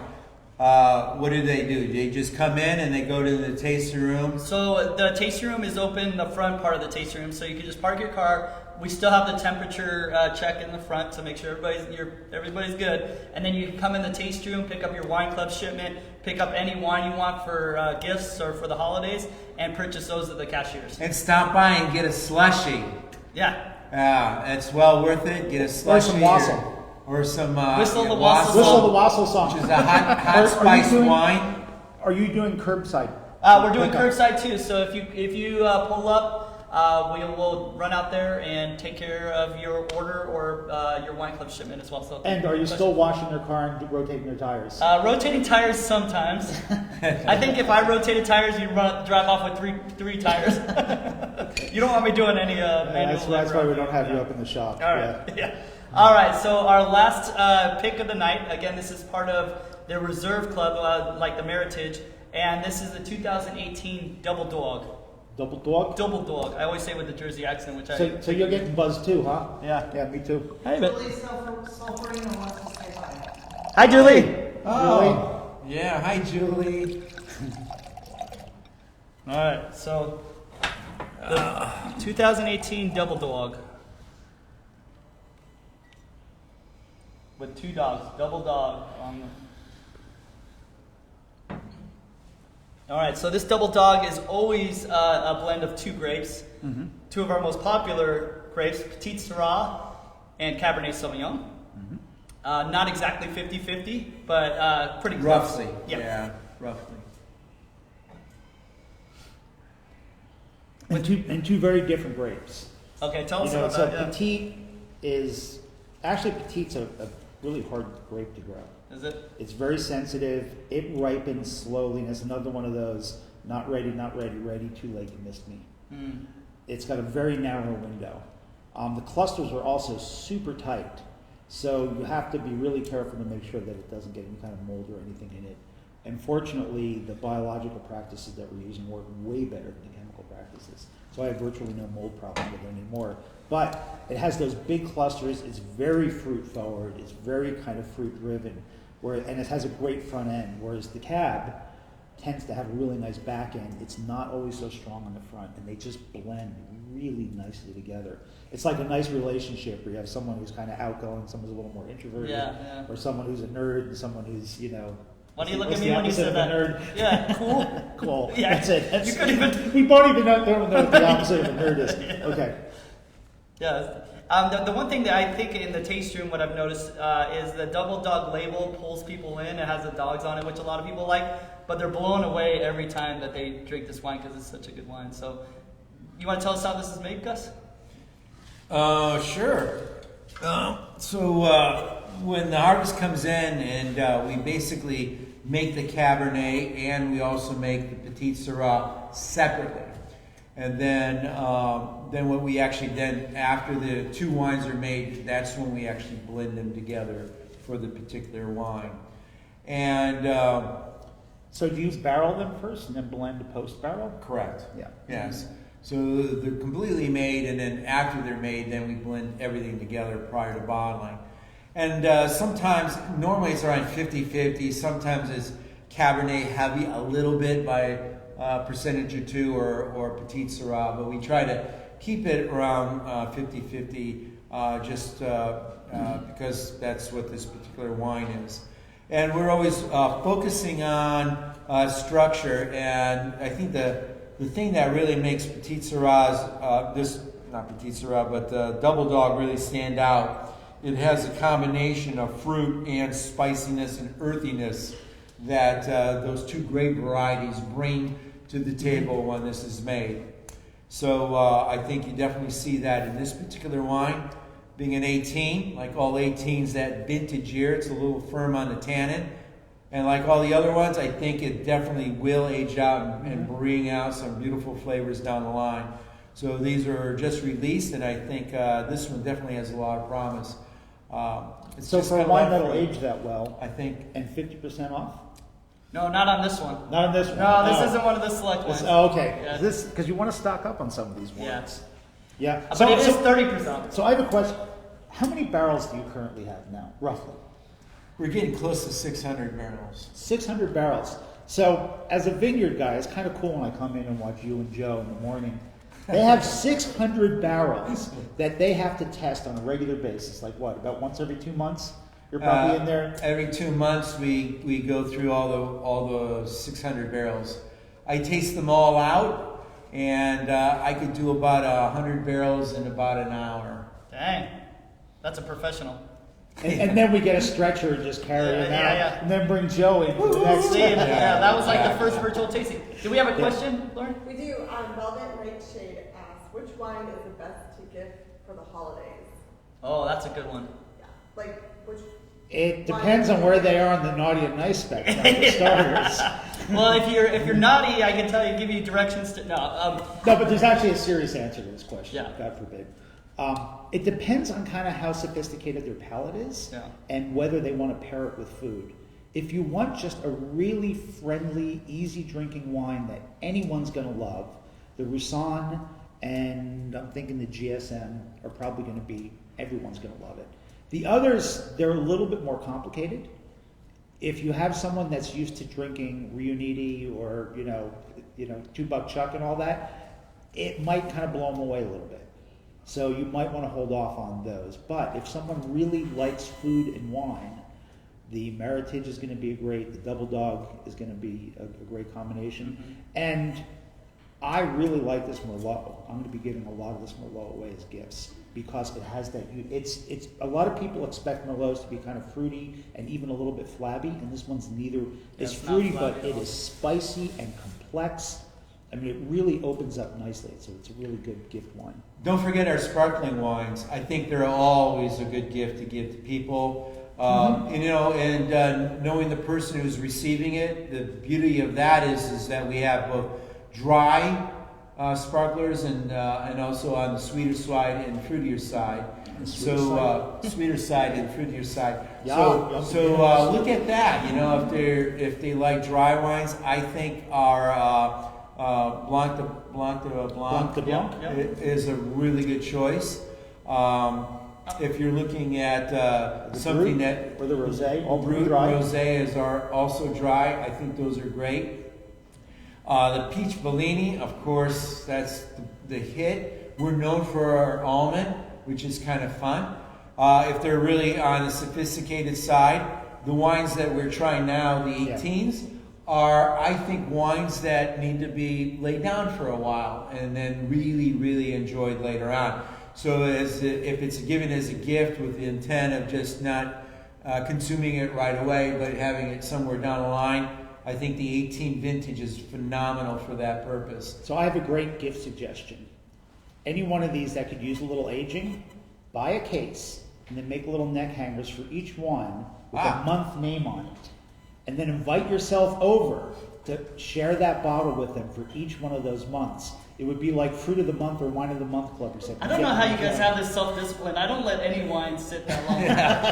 what do? They just come in and they go to the tasting room? So the tasting room is open, the front part of the tasting room, so you can just park your car. We still have the temperature check in the front to make sure everybody's good. And then you come in the tasting room, pick up your wine club shipment, pick up any wine you want for gifts or for the holidays, and purchase those at the cashiers. And stop by and get a slushie. Yeah. It's well worth it. Get a slushie. some wassail. Or some Whistle the wassail, Whistle the wassail song. which is a hot Are you spice doing- wine. Are you doing curbside? We're doing Pickup? curbside too, so if you pull up, we will run out there and take care of your order or your wine club shipment as well. So And are you still washing your car and rotating your tires? rotating tires sometimes. I think if I rotated tires, you'd drive off with three tires. You don't want me doing any manual That's labor why out we there. don't have you up in the shop. All right. Yeah. All right. So our last pick of the night. Again, this is part of the Reserve Club, like the Meritage, and this is the 2018 Double Dog. Double dog? Double Dog. I always say with the Jersey accent, which So you're getting buzzed too, huh? Yeah. Yeah, me too. Hey, but Julie Sulfurino wants to say hi. hi, Julie. Oh, yeah. Hi, Julie. All right. So the 2018 Double Dog with two dogs. Double Dog on the. All right, so this Double Dog is always a blend of two grapes. Mm-hmm. Two of our most popular grapes, Petit Syrah and Cabernet Sauvignon. Mm-hmm. Not exactly 50-50, but pretty close. Roughly. Yeah. Roughly. And two very different grapes. Okay, tell us You know, about so that. Yeah. Petite is actually Petite's a really hard grape to grow. Is it? It's very sensitive. It ripens slowly, and it's another one of those not ready, ready, too late, you missed me. Mm. It's got a very narrow window. The clusters are also super tight, so you have to be really careful to make sure that it doesn't get any kind of mold or anything in it. And fortunately, the biological practices that we're using work way better than the chemical practices. So I have virtually no mold problem with it anymore. But it has those big clusters. It's very fruit forward. It's very kind of fruit driven. And it has a great front end. Whereas the cab tends to have a really nice back end. It's not always so strong on the front, and they just blend really nicely together. It's like a nice relationship where you have someone who's kind of outgoing, someone who's a little more introverted, Yeah. or someone who's a nerd, and someone who's, you know. Why do you look what's at the me when you opposite said of a that? nerd? Yeah, cool. Cool. Yeah. That's it. You couldn't even. We both even don't know what the opposite of a nerd is. Okay. Yeah. The one thing that I think in the taste room, what I've noticed is the Double Dog label pulls people in. It has the dogs on it, which a lot of people like, but they're blown away every time that they drink this wine because it's such a good wine. So, you want to tell us how this is made, Gus? Sure. So when the harvest comes in, and we basically make the Cabernet, and we also make the Petit Syrah separately. And then what we actually after the two wines are made, that's when we actually blend them together for the particular wine. And So do you barrel them first and then blend post barrel? correct. Yeah. Yes. So they're completely made, and then after they're made, then we blend everything together prior to bottling. And sometimes, normally it's around 50-50. Sometimes it's Cabernet heavy a little bit by percentage or two, or Petit Syrah, but we try to keep it around 50-50 just because that's what this particular wine is. And we're always focusing on structure, and I think the thing that really makes Petit Syrahs, not Petit Syrah, but Double Dog really stand out, it has a combination of fruit and spiciness and earthiness that those two grape varieties bring to the table when this is made. So I think you definitely see that in this particular wine. Being an 18, like all 18s that vintage year, it's a little firm on the tannin. And like all the other ones, I think it definitely will age out and bring out some beautiful flavors down the line. So these are just released, and I think this one definitely has a lot of promise. It's So just for a kinda wine like that'll for- age that well, I think and 50% off? No, not on this one. Not on this one. No, this Oh. isn't one of the select ones. Oh, okay. Yeah. This because you want to stock up on some of these Yeah. wines. Yeah. But it is 30%. So I have a question. How many barrels do you currently have now, roughly? we're getting close to 600 barrels. 600 barrels. So as a vineyard guy, it's kind of cool when I come in and watch you and Joe in the morning. They have 600 barrels that they have to test on a regular basis. Like what? About once every 2 months? You're probably in there. Every 2 months, we go through all the 600 barrels. I taste them all out, and I could do about 100 barrels in about an hour. Dang. That's a professional. And then we get a stretcher and just carry him out. Yeah. And then bring Joe in for the next See, yeah, that was like the Exactly. first virtual tasting. Do we have a question, Lauren? We do. Velvet Nightshade asks, which wine is the best to gift for the holidays? Oh, that's a good one. Yeah. Like, which... It depends on where they are on the naughty and nice spectrum, for starters. Well, if you're naughty, I can tell you, give you directions to No, but there's actually a serious answer to this question. Yeah. God forbid. It depends on kind of how sophisticated their palate is, Yeah. and whether they want to pair it with food. If you want just a really friendly, easy drinking wine that anyone's going to love, the Roussanne and I'm thinking the GSM are probably going to be, everyone's going to love it. The others, they're a little bit more complicated. If you have someone that's used to drinking Riuniti or Two Buck Chuck and all that, it might kind of blow them away a little bit. So you might want to hold off on those. But if someone really likes food and wine, the Meritage is going to be great. The Double Dog is going to be a great combination. Mm-hmm. And I really like this Merlot. I'm going to be giving a lot of this Merlot away as gifts because it has that. It's a lot of people expect Merlots to be kind of fruity and even a little bit flabby, and this one's neither. It's it's not fruity, flabby but at it all. is spicy and complex. I mean, it really opens up nicely. So it's a really good gift wine. Don't forget our sparkling wines. I think they're always a good gift to give to people. Knowing the person who's receiving it, the beauty of that is that we have both dry sparklers and also on the sweeter side and fruitier side. Sweeter side and fruitier side. So look at that. If they like dry wines, I think our Blanc de Blanc is a really good choice. If you're looking at something that or the rosé, all Brut dry. rosé is also dry, I think those are great. The peach Bellini, of course, that's the hit. We're known for our almond, which is kind of fun. If they're really on the sophisticated side, the wines that we're trying now, the 18s, are, I think, wines that need to be laid down for a while and then really, really enjoyed later on. So if it's given as a gift with the intent of just not consuming it right away, but having it somewhere down the line, I think the 18 vintage is phenomenal for that purpose. So I have a great gift suggestion. Any one of these that could use a little aging, buy a case and then make little neck hangers for each one with a month name on it. And then invite yourself over to share that bottle with them for each one of those months. It would be like Fruit of the Month or Wine of the Month Club or something. I don't know how you guys have this self-discipline. I don't let any wine sit that long.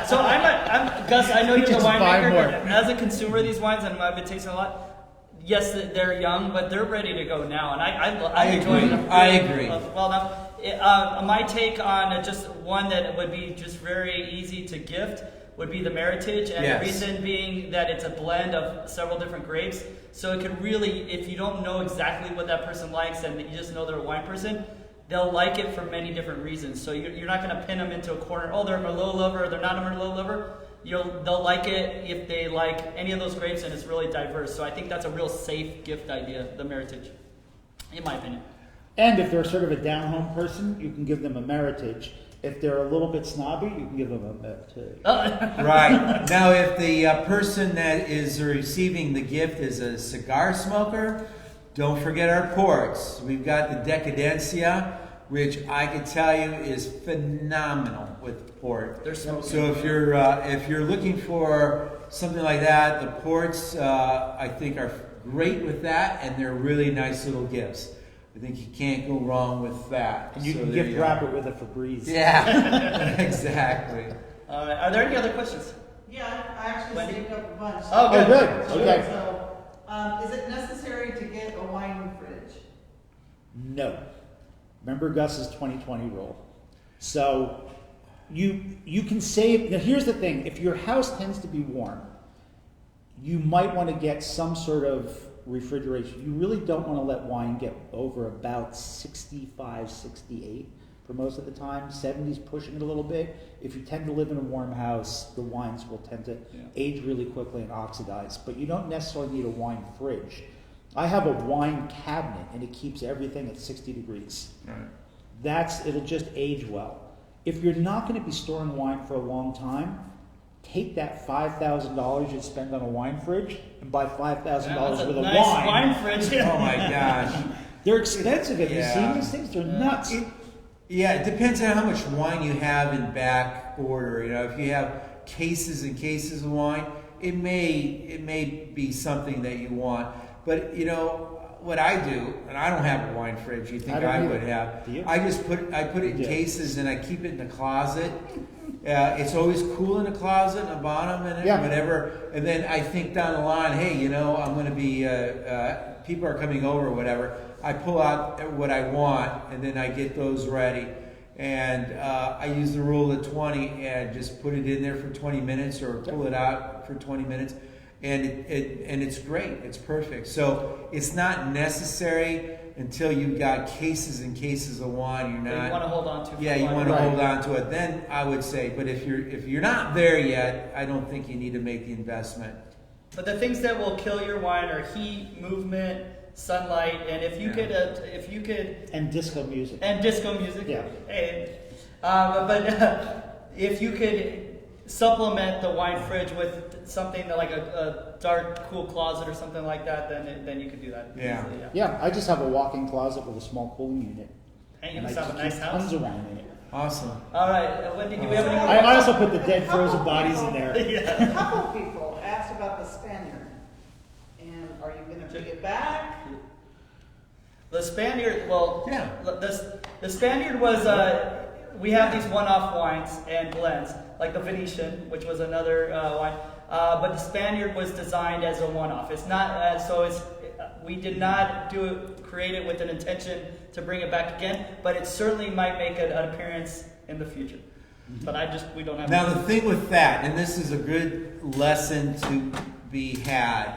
So I'm Gus, I know you're the Just buy winemaker, more. but as a consumer of these wines, and I've been tasting a lot, yes, they're young, but they're ready to go now. And I enjoy agree. them. I agree. Well, now, my take on just one that would be just very easy to gift would be the Meritage, and Yes. the reason being that it's a blend of several different grapes, so it could really, if you don't know exactly what that person likes and you just know they're a wine person, they'll like it for many different reasons. So you're not going to pin them into a corner, oh, they're a Merlot lover, or they're not a Merlot lover. They'll like it if they like any of those grapes, and it's really diverse. So I think that's a real safe gift idea, the Meritage, in my opinion. And if they're sort of a down-home person, you can give them a Meritage. If they're a little bit snobby, you can give them a Meritage. Right. Now, if the person that is receiving the gift is a cigar smoker, Don't forget our ports. We've got the Decadencia, which I can tell you is phenomenal with port. They're smoking. So if you're looking for something like that, the ports I think are great with that, and they're really nice little gifts. I think you can't go wrong with that. And you So can there gift you wrap are. it with a Febreze. Yeah, exactly. All right. Are there any other questions? Yeah, I actually Wendy? saved up a bunch. Oh, Oh, good. good. Okay. So, is it necessary to get a wine fridge? No. Remember Gus's 2020 rule. So you can save. Now here's the thing: if your house tends to be warm, you might want to get some sort of refrigeration. You really don't want to let wine get over about 65, 68 for most of the time. 70's pushing it a little bit. If you tend to live in a warm house, the wines will tend to age really quickly and oxidize. But you don't necessarily need a wine fridge. I have a wine cabinet and it keeps everything at 60 degrees. It'll just age well. If you're not going to be storing wine for a long time, take that $5,000 you'd spend on a wine fridge and buy $5,000 That's worth of nice wine. fridge. Oh my gosh. They're expensive. Have Yeah. you seen these things? They're nuts. Yeah, it depends on how much wine you have in back order. You know, if you have cases and cases of wine, it may be something that you want. But you know what I do, and I don't have a wine fridge. You think I don't I either. would have? Do you? I put it in Yeah. cases and I keep it in the closet. It's always cool in the closet, in the bottom, and Yeah. whatever. And then I think down the line, hey, you know, I'm going to be people are coming over, or whatever. I pull out what I want, and then I get those ready. And I use the rule of 20 and just put it in there for 20 minutes, or pull it out for 20 minutes, and it's great. It's perfect. So it's not necessary until you've got cases and cases of wine. You're You not. want to hold on to. For Yeah, you wine. want to Right. hold on to it. Then I would say, but if you're not there yet, I don't think you need to make the investment. But the things that will kill your wine are heat, movement, sunlight, and if you could, And disco music. and disco music. Yeah. And, if you could supplement the wine fridge with something like a dark, cool closet or something like that, then you could do that. Yeah. easily, Yeah, I just have a walk-in closet with a small cooling unit. And you And I just have a just nice keep house. tons of wine in it. Awesome. All right, Wendy, do we have any? I also put the dead frozen bodies in there. Yeah. A couple people asked about the Spaniard. And are you going to bring it back? The Spaniard, well, Yeah. the Spaniard was, we have these one-off wines and blends, like the Venetian, which was another wine, but the Spaniard was designed as a one-off. It's not, we did not create it with an intention to bring it back again, but it certainly might make an appearance in the future. But we don't have. Now the thing with that, and this is a good lesson to be had,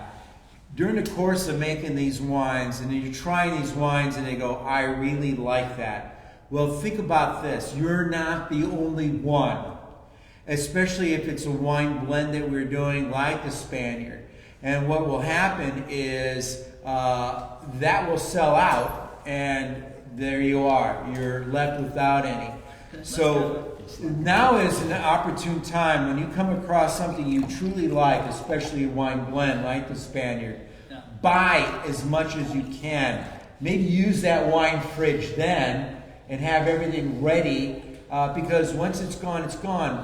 during the course of making these wines, and you're trying these wines and they go, I really like that. Well, think about this. You're not the only one, especially if it's a wine blend that we're doing like the Spaniard. And what will happen is that will sell out, and there you are. You're left without any. So now is an opportune time when you come across something you truly like, especially a wine blend like the Spaniard. Yeah. Buy as much as you can. Maybe use that wine fridge then and have everything ready, because once it's gone, it's gone.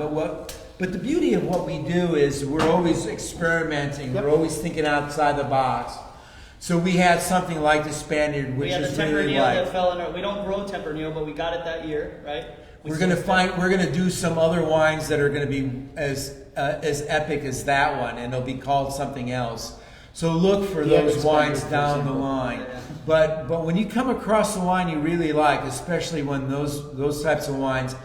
But the beauty of what we do is we're always experimenting. We're always thinking outside the box. So we had something like the Spaniard, We which had the is really Tempranillo that like. fell in our, we don't grow Tempranillo, but we got it that year, right? We're gonna do some other wines that are gonna be as epic as that one, and they'll be called something else. So look for Yeah, those it's wines Spaniard, for down the example. line. Yeah. But when you come across a wine you really like, especially when those types of wines,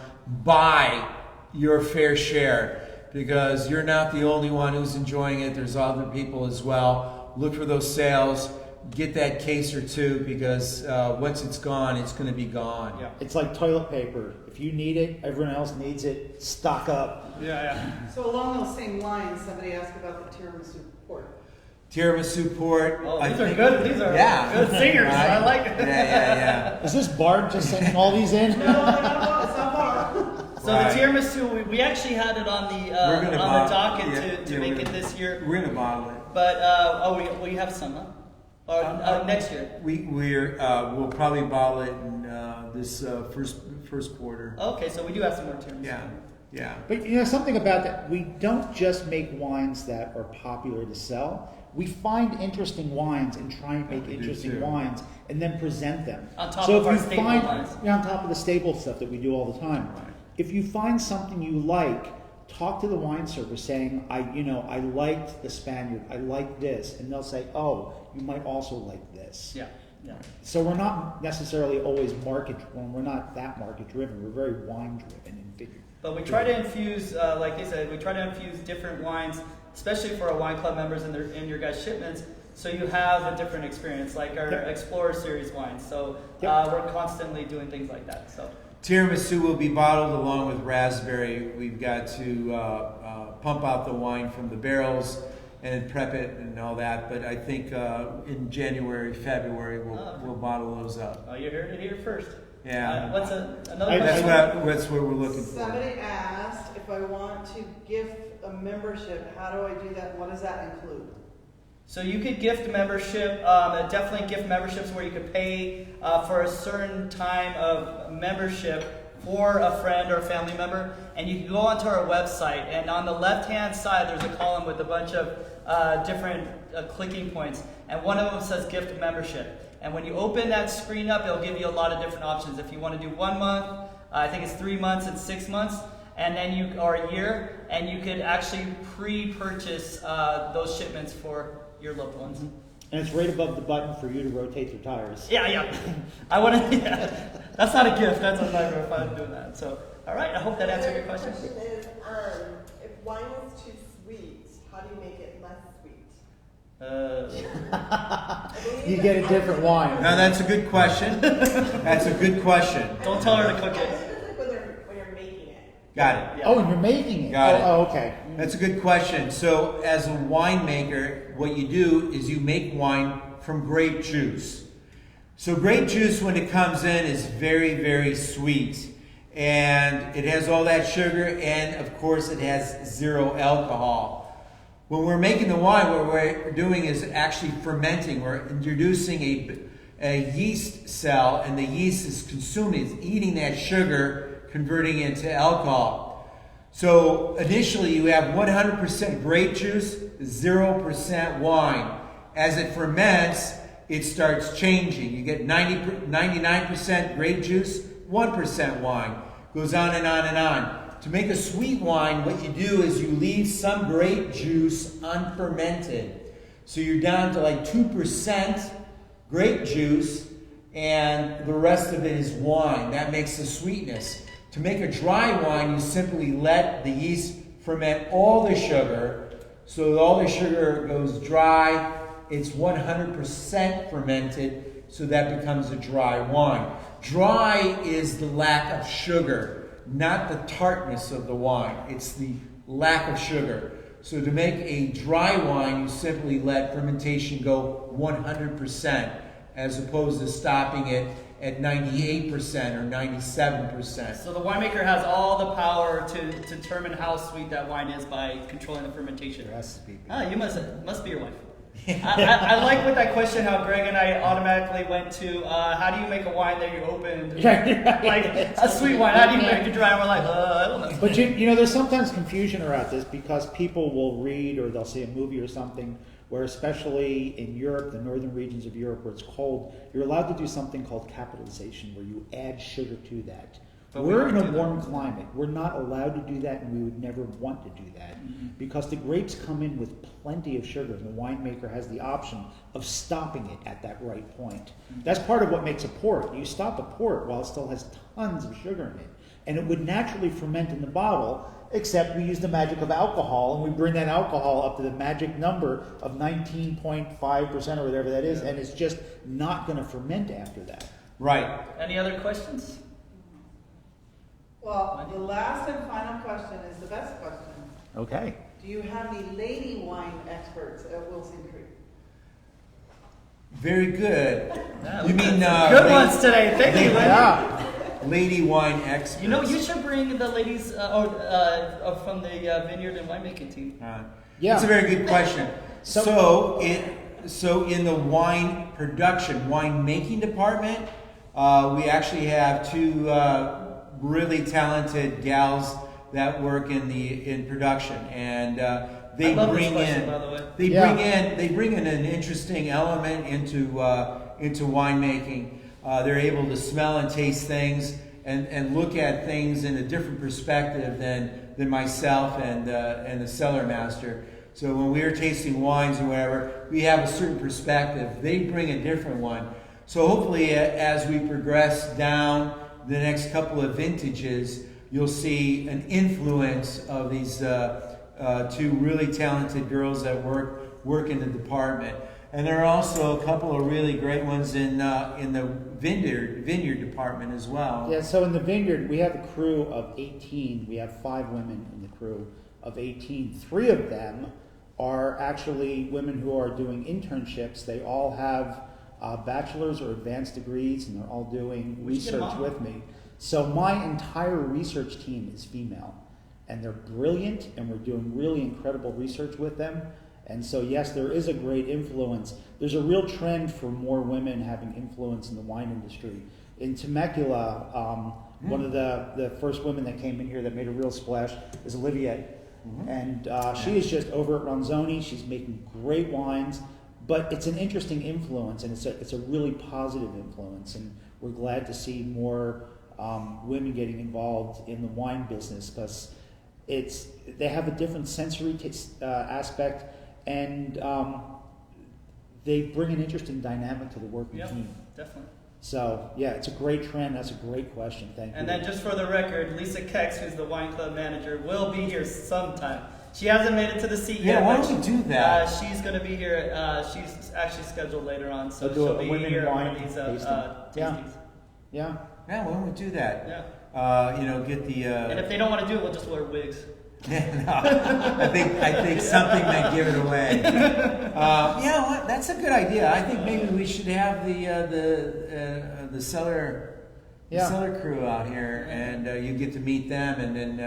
buy your fair share, because you're not the only one who's enjoying it. There's other people as well. Look for those sales. Get that case or two, because once it's gone, it's going to be gone. Yeah. It's like toilet paper. If you need it, everyone else needs it. Stock up. Yeah. So along those same lines, somebody asked about the tiramisu port. Tiramisu port. Oh, I these are think- good. These are Yeah. good singers. Right? I like it. Yeah. Is this Barb just sending all these in? No, it's not bar. So Right. the tiramisu, we actually had it on the We're gonna on the bottle- docket yeah, to yeah, make we're it gonna- this year. We're gonna bottle it. But we have some, huh? Or next year? We'll probably bottle it in this first quarter. Okay, so we do have some more terms. Yeah. But you know something about that, we don't just make wines that are popular to sell. We find interesting wines and try and make We do interesting too. wines and then present them. On top so of if our you staple find, wines. on top of the staple stuff that we do all the time. Right. If you find something you like, talk to the wine server saying, I liked the Spaniard, I like this, and they'll say, oh, you might also like this. Yeah. So we're not necessarily always we're not that market driven. We're very wine driven and figure. But we try to infuse, like they said, we try to infuse different wines, especially for our wine club members in your guys' shipments, so you have a different experience, like our Explorer Series wines. So we're constantly doing things like that. So Tiramisu will be bottled along with raspberry. We've got to pump out the wine from the barrels and prep it and all that. But I think in January, February, we'll bottle those up. you heard it here first. Yeah. What's another question? That's what we're looking for. Somebody asked if I want to gift a membership, how do I do that? What does that include? So you could gift membership, definitely gift memberships where you could pay for a certain time of membership for a friend or a family member, and you can go onto our website, and on the left-hand side there's a column with a bunch of different clicking points, and one of them says gift membership. And when you open that screen up, it'll give you a lot of different options. If you want to do 1 month, I think it's 3 months and 6 months, and then or a year, and you could actually pre-purchase those shipments for your loved ones. And it's right above the button for you to rotate your tires. Yeah. I want to. Yeah. That's not a gift. That's a nightmare if I'm doing that. So, all right. I hope that answered your question. The question is, if wine is too sweet, how do you make it less sweet? You get a different wine. Now that's a good question. That's a good question. Don't tell her to cook it. It's like when you're making it. Got it. Yeah. Oh, and you're making it. Got it. Oh, okay. That's a good question. So, as a winemaker, what you do is you make wine from grape juice. So, grape juice, when it comes in, is very, very sweet. And it has all that sugar, and of course, it has zero alcohol. When we're making the wine, what we're doing is actually fermenting. We're introducing a yeast cell, and the yeast is consuming, it's eating that sugar, converting it into alcohol. So initially you have 100% grape juice, 0% wine. As it ferments, it starts changing. You get 99% grape juice, 1% wine. Goes on and on and on. To make a sweet wine, what you do is you leave some grape juice unfermented. So you're down to like 2% grape juice, and the rest of it is wine. That makes the sweetness. To make a dry wine, you simply let the yeast ferment all the sugar. So all the sugar goes dry. It's 100% fermented, so that becomes a dry wine. Dry is the lack of sugar, not the tartness of the wine. It's the lack of sugar. So to make a dry wine, you simply let fermentation go 100%, as opposed to stopping it at 98% or 97%. So the winemaker has all the power to determine how sweet that wine is by controlling the fermentation. Recipe. You must be your wife. I like with that question how Greg and I automatically went to how do you make a wine that you opened? Like a sweet wine, how do you make it dry? And we're like, I don't know. But you know, there's sometimes confusion around this because people will read or they'll see a movie or something where, especially in Europe, the northern regions of Europe where it's cold, you're allowed to do something called capitalization where you add sugar to that. But we we're in don't a do warm climate. We're not allowed to do that, and we would never want to do that because the grapes come in with plenty of sugar, and the winemaker has the option of stopping it at that right point. That's part of what makes a port. You stop a port while it still has tons of sugar in it, and it would naturally ferment in the bottle, except we use the magic of alcohol, and we bring that alcohol up to the magic number of 19.5% or whatever that is, and it's just not going to ferment after that. Right. Any other questions? Well, the last and final question is the best question. Okay. Do you have any lady wine experts at Wilson Creek? Very good. Yeah, You mean good ones today. Thank you, Lynn. Yeah. lady wine experts? You know, you should bring the ladies from the vineyard and winemaking team. Yeah. That's a very good question. So- So So in the wine production, wine making department, we actually have two really talented gals that work in production, and they I love bring this question, in by the way. they bring in an interesting element into winemaking. They're able to smell and taste things and look at things in a different perspective than myself and the cellar master. So when we're tasting wines or whatever, we have a certain perspective. They bring a different one. So hopefully, as we progress down the next couple of vintages, you'll see an influence of these two really talented girls that work in the department. And there are also a couple of really great ones in the vineyard department as well. Yeah, so in the vineyard, we have a crew of 18. We have 5 women in the crew of 18. 3 of them are actually women who are doing internships. They all have bachelor's or advanced degrees, and they're all doing research with me. So my entire research team is female, and they're brilliant, and we're doing really incredible research with them. And so, yes, there is a great influence. There's a real trend for more women having influence in the wine industry. In Temecula, one of the first women that came in here that made a real splash is Olivier. And she is just over at Ronzoni. She's making great wines, but it's an interesting influence, and it's a really positive influence. And we're glad to see more women getting involved in the wine business, because they have a different sensory aspect, and they bring an interesting dynamic to the working team. Definitely. So, yeah, it's a great trend. That's a great question. Thank you. And then just for the record, Lisa Kex, who's the wine club manager, will be here sometime. She hasn't made it to the seat yet. Yeah, why don't you do that? She's going to be here. She's actually scheduled later on, so They'll do she'll a be women here wine for these tasting. tastings. Yeah. Yeah, why don't we do that? Yeah. Get the. And if they don't want to do it, we'll just wear wigs. No, I think something might give it away. What? That's a good idea. I think maybe we should have the cellar crew out here, and you get to meet them, and then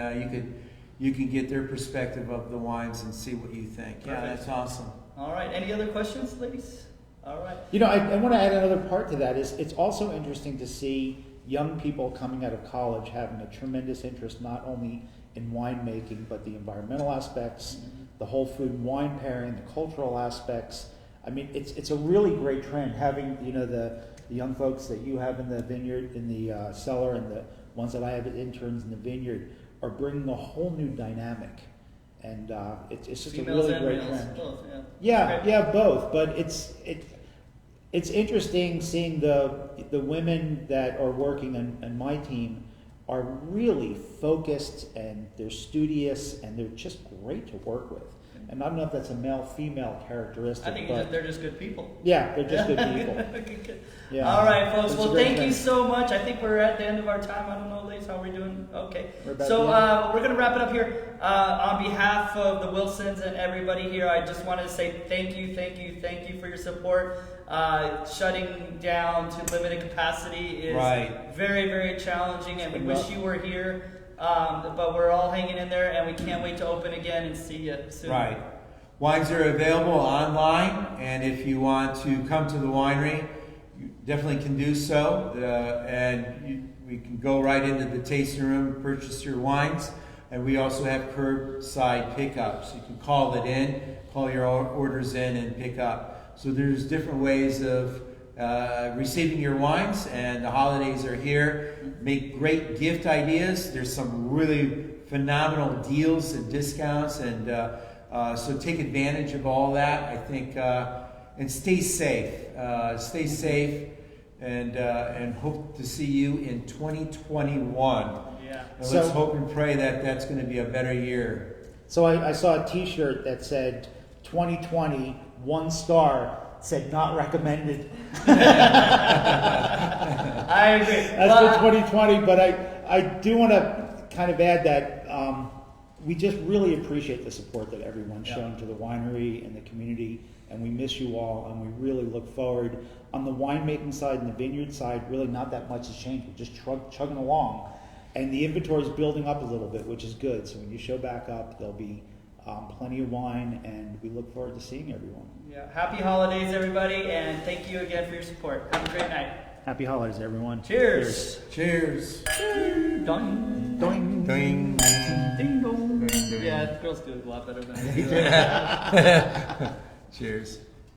you can get their perspective of the wines and see what you think. Perfect. Yeah, that's awesome. All right. Any other questions, ladies? All right. I want to add another part to that. It's also interesting to see young people coming out of college having a tremendous interest not only in winemaking, but the environmental aspects, the whole food and wine pairing, the cultural aspects. I mean, it's a really great trend having the young folks that you have in the vineyard, in the cellar, and the ones that I have as interns in the vineyard are bringing a whole new dynamic, and it's just Females a really and great males, trend. both, Yeah, both. But it's interesting seeing the women that are working on my team are really focused, and they're studious, and they're just great to work with. And I don't know if that's a male-female characteristic. I think they're just good people. Yeah, they're just good people. Yeah. All right, folks. It's a Well, great thank you trend. so much. I think we're at the end of our time. I don't know, ladies, how we're doing. Okay. We're about So to we're going to wrap it up here. On behalf of the Wilsons and everybody here, I just wanted to say thank you for your support. Shutting down to limited capacity is very, very challenging, and we wish you were here. But we're all hanging in there, and we can't wait to open again and see you soon. Right. Wines are available online, and if you want to come to the winery, you definitely can do so. We can go right into the tasting room, purchase your wines, and we also have curbside pickups. You can call it in, call your orders in, and pick up. So there's different ways of receiving your wines, and the holidays are here. Make great gift ideas. There's some really phenomenal deals and discounts, and so take advantage of all that. I think, and stay safe. Stay safe, and hope to see you in 2021. Yeah. And let's hope and pray that that's going to be a better year. So I saw a T-shirt that said 2020, 1 star, said not recommended. I agree. That's for 2020, but I do want to kind of add that we just really appreciate the support that everyone's shown to the winery and the community, and we miss you all, and we really look forward. On the winemaking side and the vineyard side, really not that much has changed. We're just chugging along, and the inventory is building up a little bit, which is good. So when you show back up, there'll be plenty of wine, and we look forward to seeing everyone. Yeah. Happy holidays, everybody, and thank you again for your support. Have a great night. Happy holidays, everyone. Cheers. Cheers. Doing. Doing. Ding. Ding dong. Yeah, girls do it a lot better than I do. Cheers.